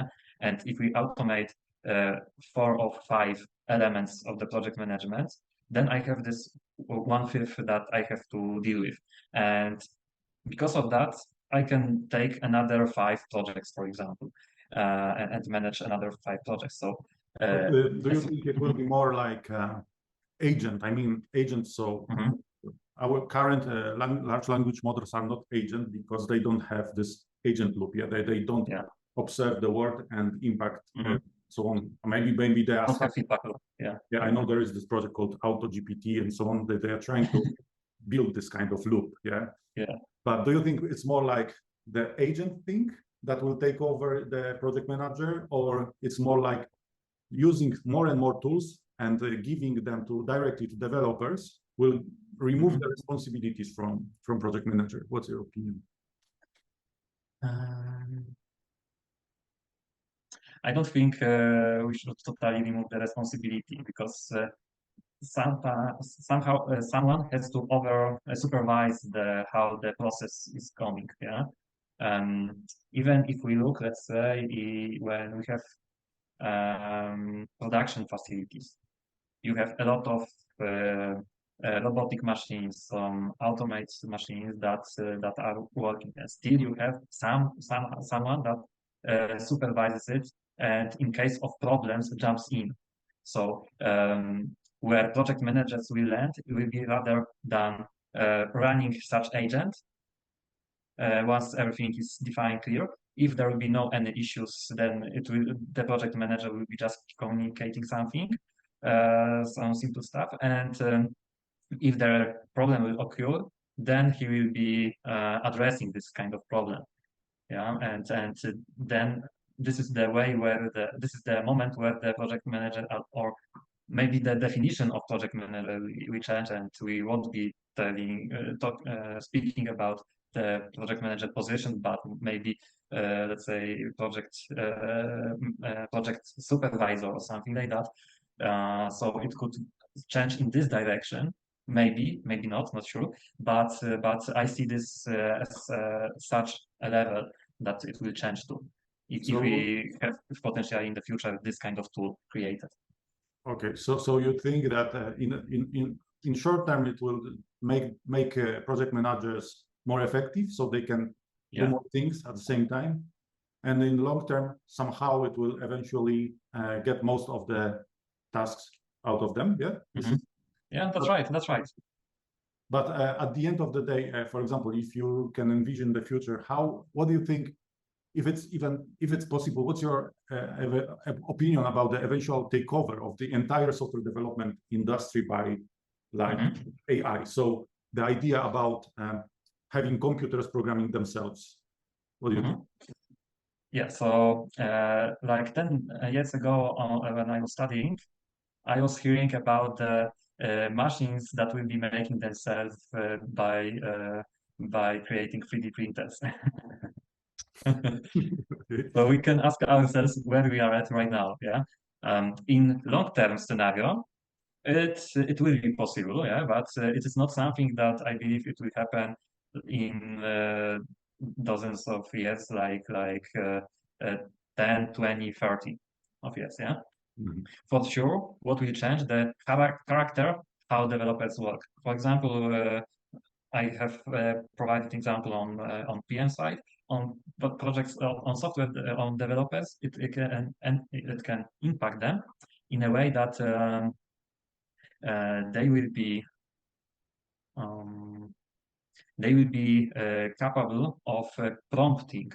and if we automate 4 or 5 elements of the project management, then I have this 1/5 that I have to deal with, and because of that I can take another 5 projects, for example, and manage another 5 projects. So do you think it will be more like agent? I mean, agent. So our current large language models are not agent because they don't have this agent loop. They don't observe the word and impact. So on. Maybe they are feedback loop. I know there is this project called AutoGPT and so on, that they are trying to build this kind of loop. But do you think it's more like the agent thing that will take over the project manager, or it's more like using more and more tools and giving them directly to developers will remove the responsibilities from project manager? What's your opinion? I don't think we should totally remove the responsibility, because somehow someone has to over supervise how the process is going. Yeah. Even if we look, let's say, when we have production facilities, you have a lot of robotic machines, some automated machines that are working, and still you have someone that supervises it, and in case of problems jumps in. So where project managers will land, it will be rather than running such agent once everything is defined clear. If there will be no any issues, then the project manager will be just communicating something, some simple stuff, and if the problem will occur, then he will be addressing this kind of problem. Yeah, and then this is the way where this is the moment where the project manager, or maybe the definition of project manager, we change, and we won't be speaking about the project manager position, but maybe let's say project supervisor or something like that. So it could change in this direction. Maybe not sure. But I see this as such a level that it will change to, if we have potentially in the future this kind of tool created. Okay, so you think that in short term it will make project managers more effective, so they can do more things at the same time, and in long term somehow it will eventually get most of the tasks out of them. Yeah. Yeah, that's right. That's right. But at the end of the day, for example, if you can envision the future, what do you think? If it's possible, what's your opinion about the eventual takeover of the entire software development industry by AI? So the idea about having computers programming themselves. What do you think? Yeah, so like 10 years ago, when I was studying, I was hearing about the machines that will be making themselves by creating 3D printers. So we can ask ourselves where we are at right now. Yeah. In long-term scenario, it will be possible. Yeah, but it is not something that I believe it will happen in dozens of years, like 10, 20, 30 of years. Yeah. For sure, what will change the character, how developers work. For example, I have provided example on PM side, on projects on software on developers. It can impact them in a way that they will be capable of prompting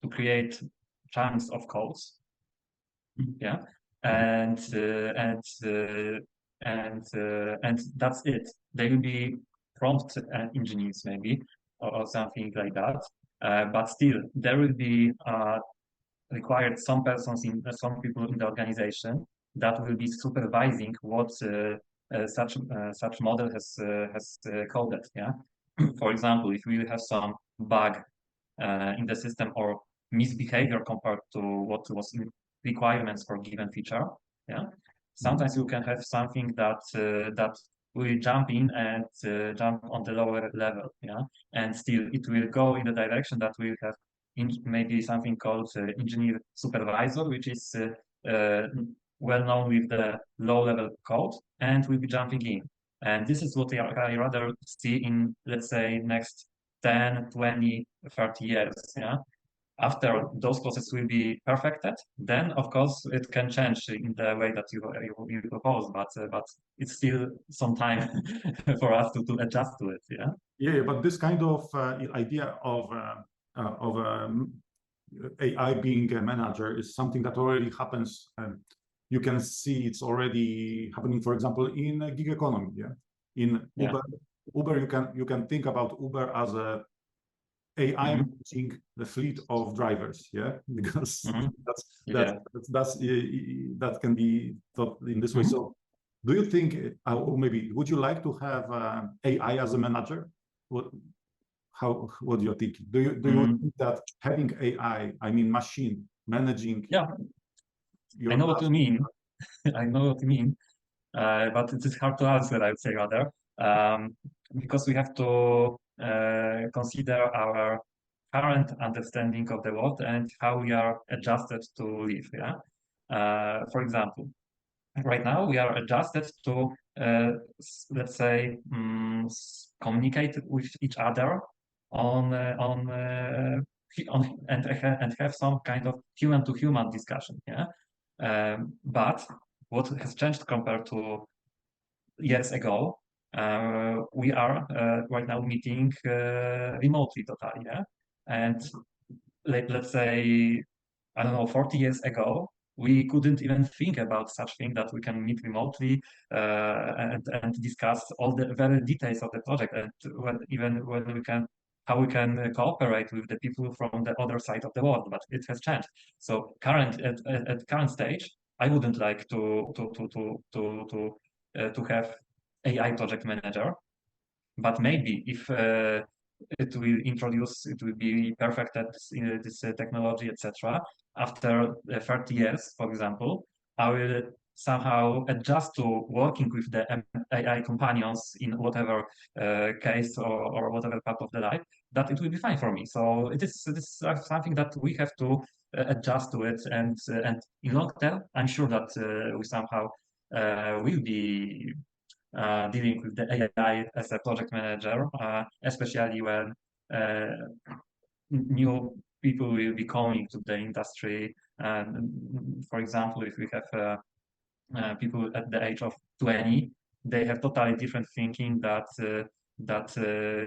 to create chunks of codes. Yeah, and that's it. They will be prompt engineers maybe, or something like that. But still, there will be required some people in the organization that will be supervising what such model has coded. Yeah. For example, if we have some bug in the system, or misbehavior compared to what was in requirements for given feature, yeah, sometimes you can have something that will jump in and jump on the lower level, yeah, and still it will go in the direction that we have maybe something called engineer supervisor, which is well known with the low level code, and will be jumping in. And this is what I rather see in, let's say, next 10, 20, 30 years. Yeah. After those processes will be perfected, then of course it can change in the way that you propose, but it's still some time for us to adjust to it. Yeah. Yeah, but this kind of idea of AI being a manager is something that already happens. You can see it's already happening, for example, in gig economy. Yeah, in Uber, you can think about Uber as a AI managing the fleet of drivers. Yeah, because that can be thought in this way. So, do you think, or maybe would you like to have AI as a manager? what do you think? Do you think that having AI, I mean machine managing Yeah, your I know what task? you mean. I know what you mean, but it is hard to answer, I would say rather, because we have to consider our current understanding of the world and how we are adjusted to live. Yeah. For example, right now we are adjusted to let's say communicate with each other and have some kind of human to human discussion. Yeah. But what has changed compared to years ago, we are right now meeting remotely totally. Yeah. And let's say, I don't know, 40 years ago, we couldn't even think about such thing that we can meet remotely and discuss all the very details of the project and even whether we can how we can cooperate with the people from the other side of the world. But it has changed. So at current stage, I wouldn't like to have AI project manager, but maybe if it will be perfect at this technology, etc. After 30 years, for example, I will somehow adjust to working with the AI companions in whatever case or whatever part of the life, that it will be fine for me. So it is something that we have to adjust to it, and in long term, I'm sure that we somehow will be dealing with the AI as a project manager, especially when new people will be coming to the industry. And for example, if we have people at the age of 20, they have totally different thinking that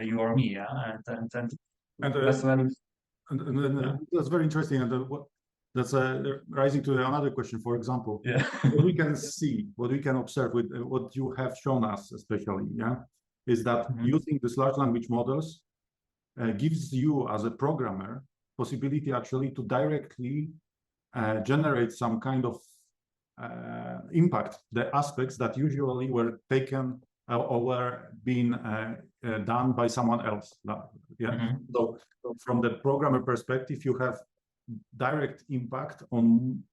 you or me, yeah, and as well. And that's very interesting. And that's rising to another question. For example, Yeah. what we can see, what we can observe with what you have shown us, especially, yeah, is that using these large language models gives you as a programmer possibility actually to directly generate some kind of impact, the aspects that usually were taken or were being done by someone else. Yeah. So from the programmer perspective, you have direct impact on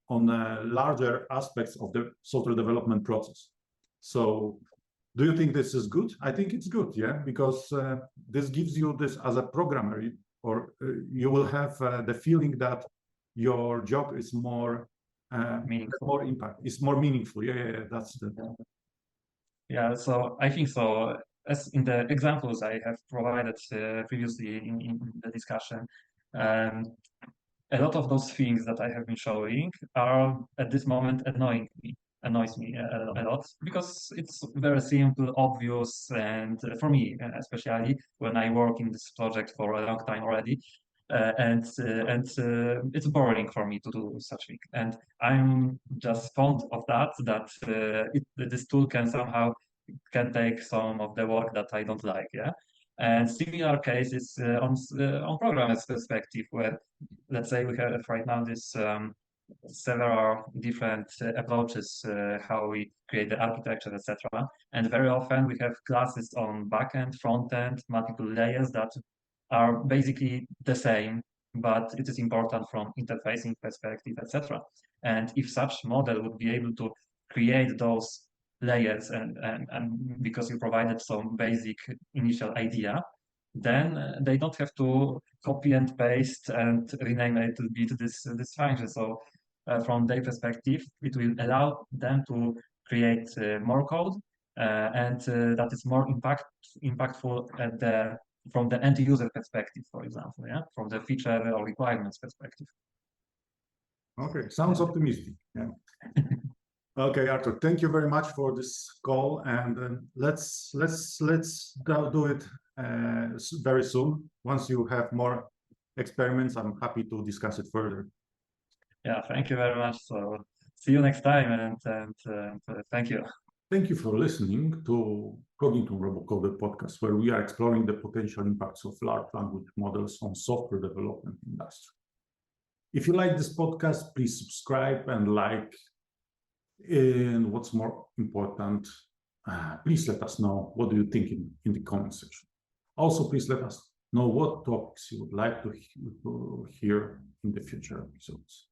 larger aspects of the software development process. So do you think this is good? I think it's good, yeah, because this gives you this as a programmer, or you will have the feeling that your job is more meaningful, more impact, it's more meaningful. Yeah, that's the. Yeah, so I think so. As in the examples I have provided previously in the discussion, a lot of those things that I have been showing are at this moment annoys me a lot, because it's very simple, obvious, and for me especially when I work in this project for a long time already, and it's boring for me to do such thing, and I'm just fond of that this tool can somehow take some of the work that I don't like. Yeah. And similar cases on programmers' perspective, where let's say we have right now this several different approaches how we create the architecture, etc. And very often we have classes on backend, frontend, multiple layers that are basically the same, but it is important from interfacing perspective, etc. And if such model would be able to create those layers and because you provided some basic initial idea, then they don't have to copy and paste and rename a little bit this function. So from their perspective, it will allow them to create more code, and that is more impactful from the end user perspective, for example, yeah, from the feature or requirements perspective. Okay, sounds optimistic. Yeah. Okay, Arthur, thank you very much for this call, and let's do it very soon. Once you have more experiments, I'm happy to discuss it further. Yeah, thank you very much. So see you next time, and thank you. Thank you for listening to Cognitum RoboCoder podcast, where we are exploring the potential impacts of large language models on software development industry. If you like this podcast, please subscribe and like. And what's more important, please let us know what do you think in the comment section. Also, please let us know what topics you would like to hear in the future episodes.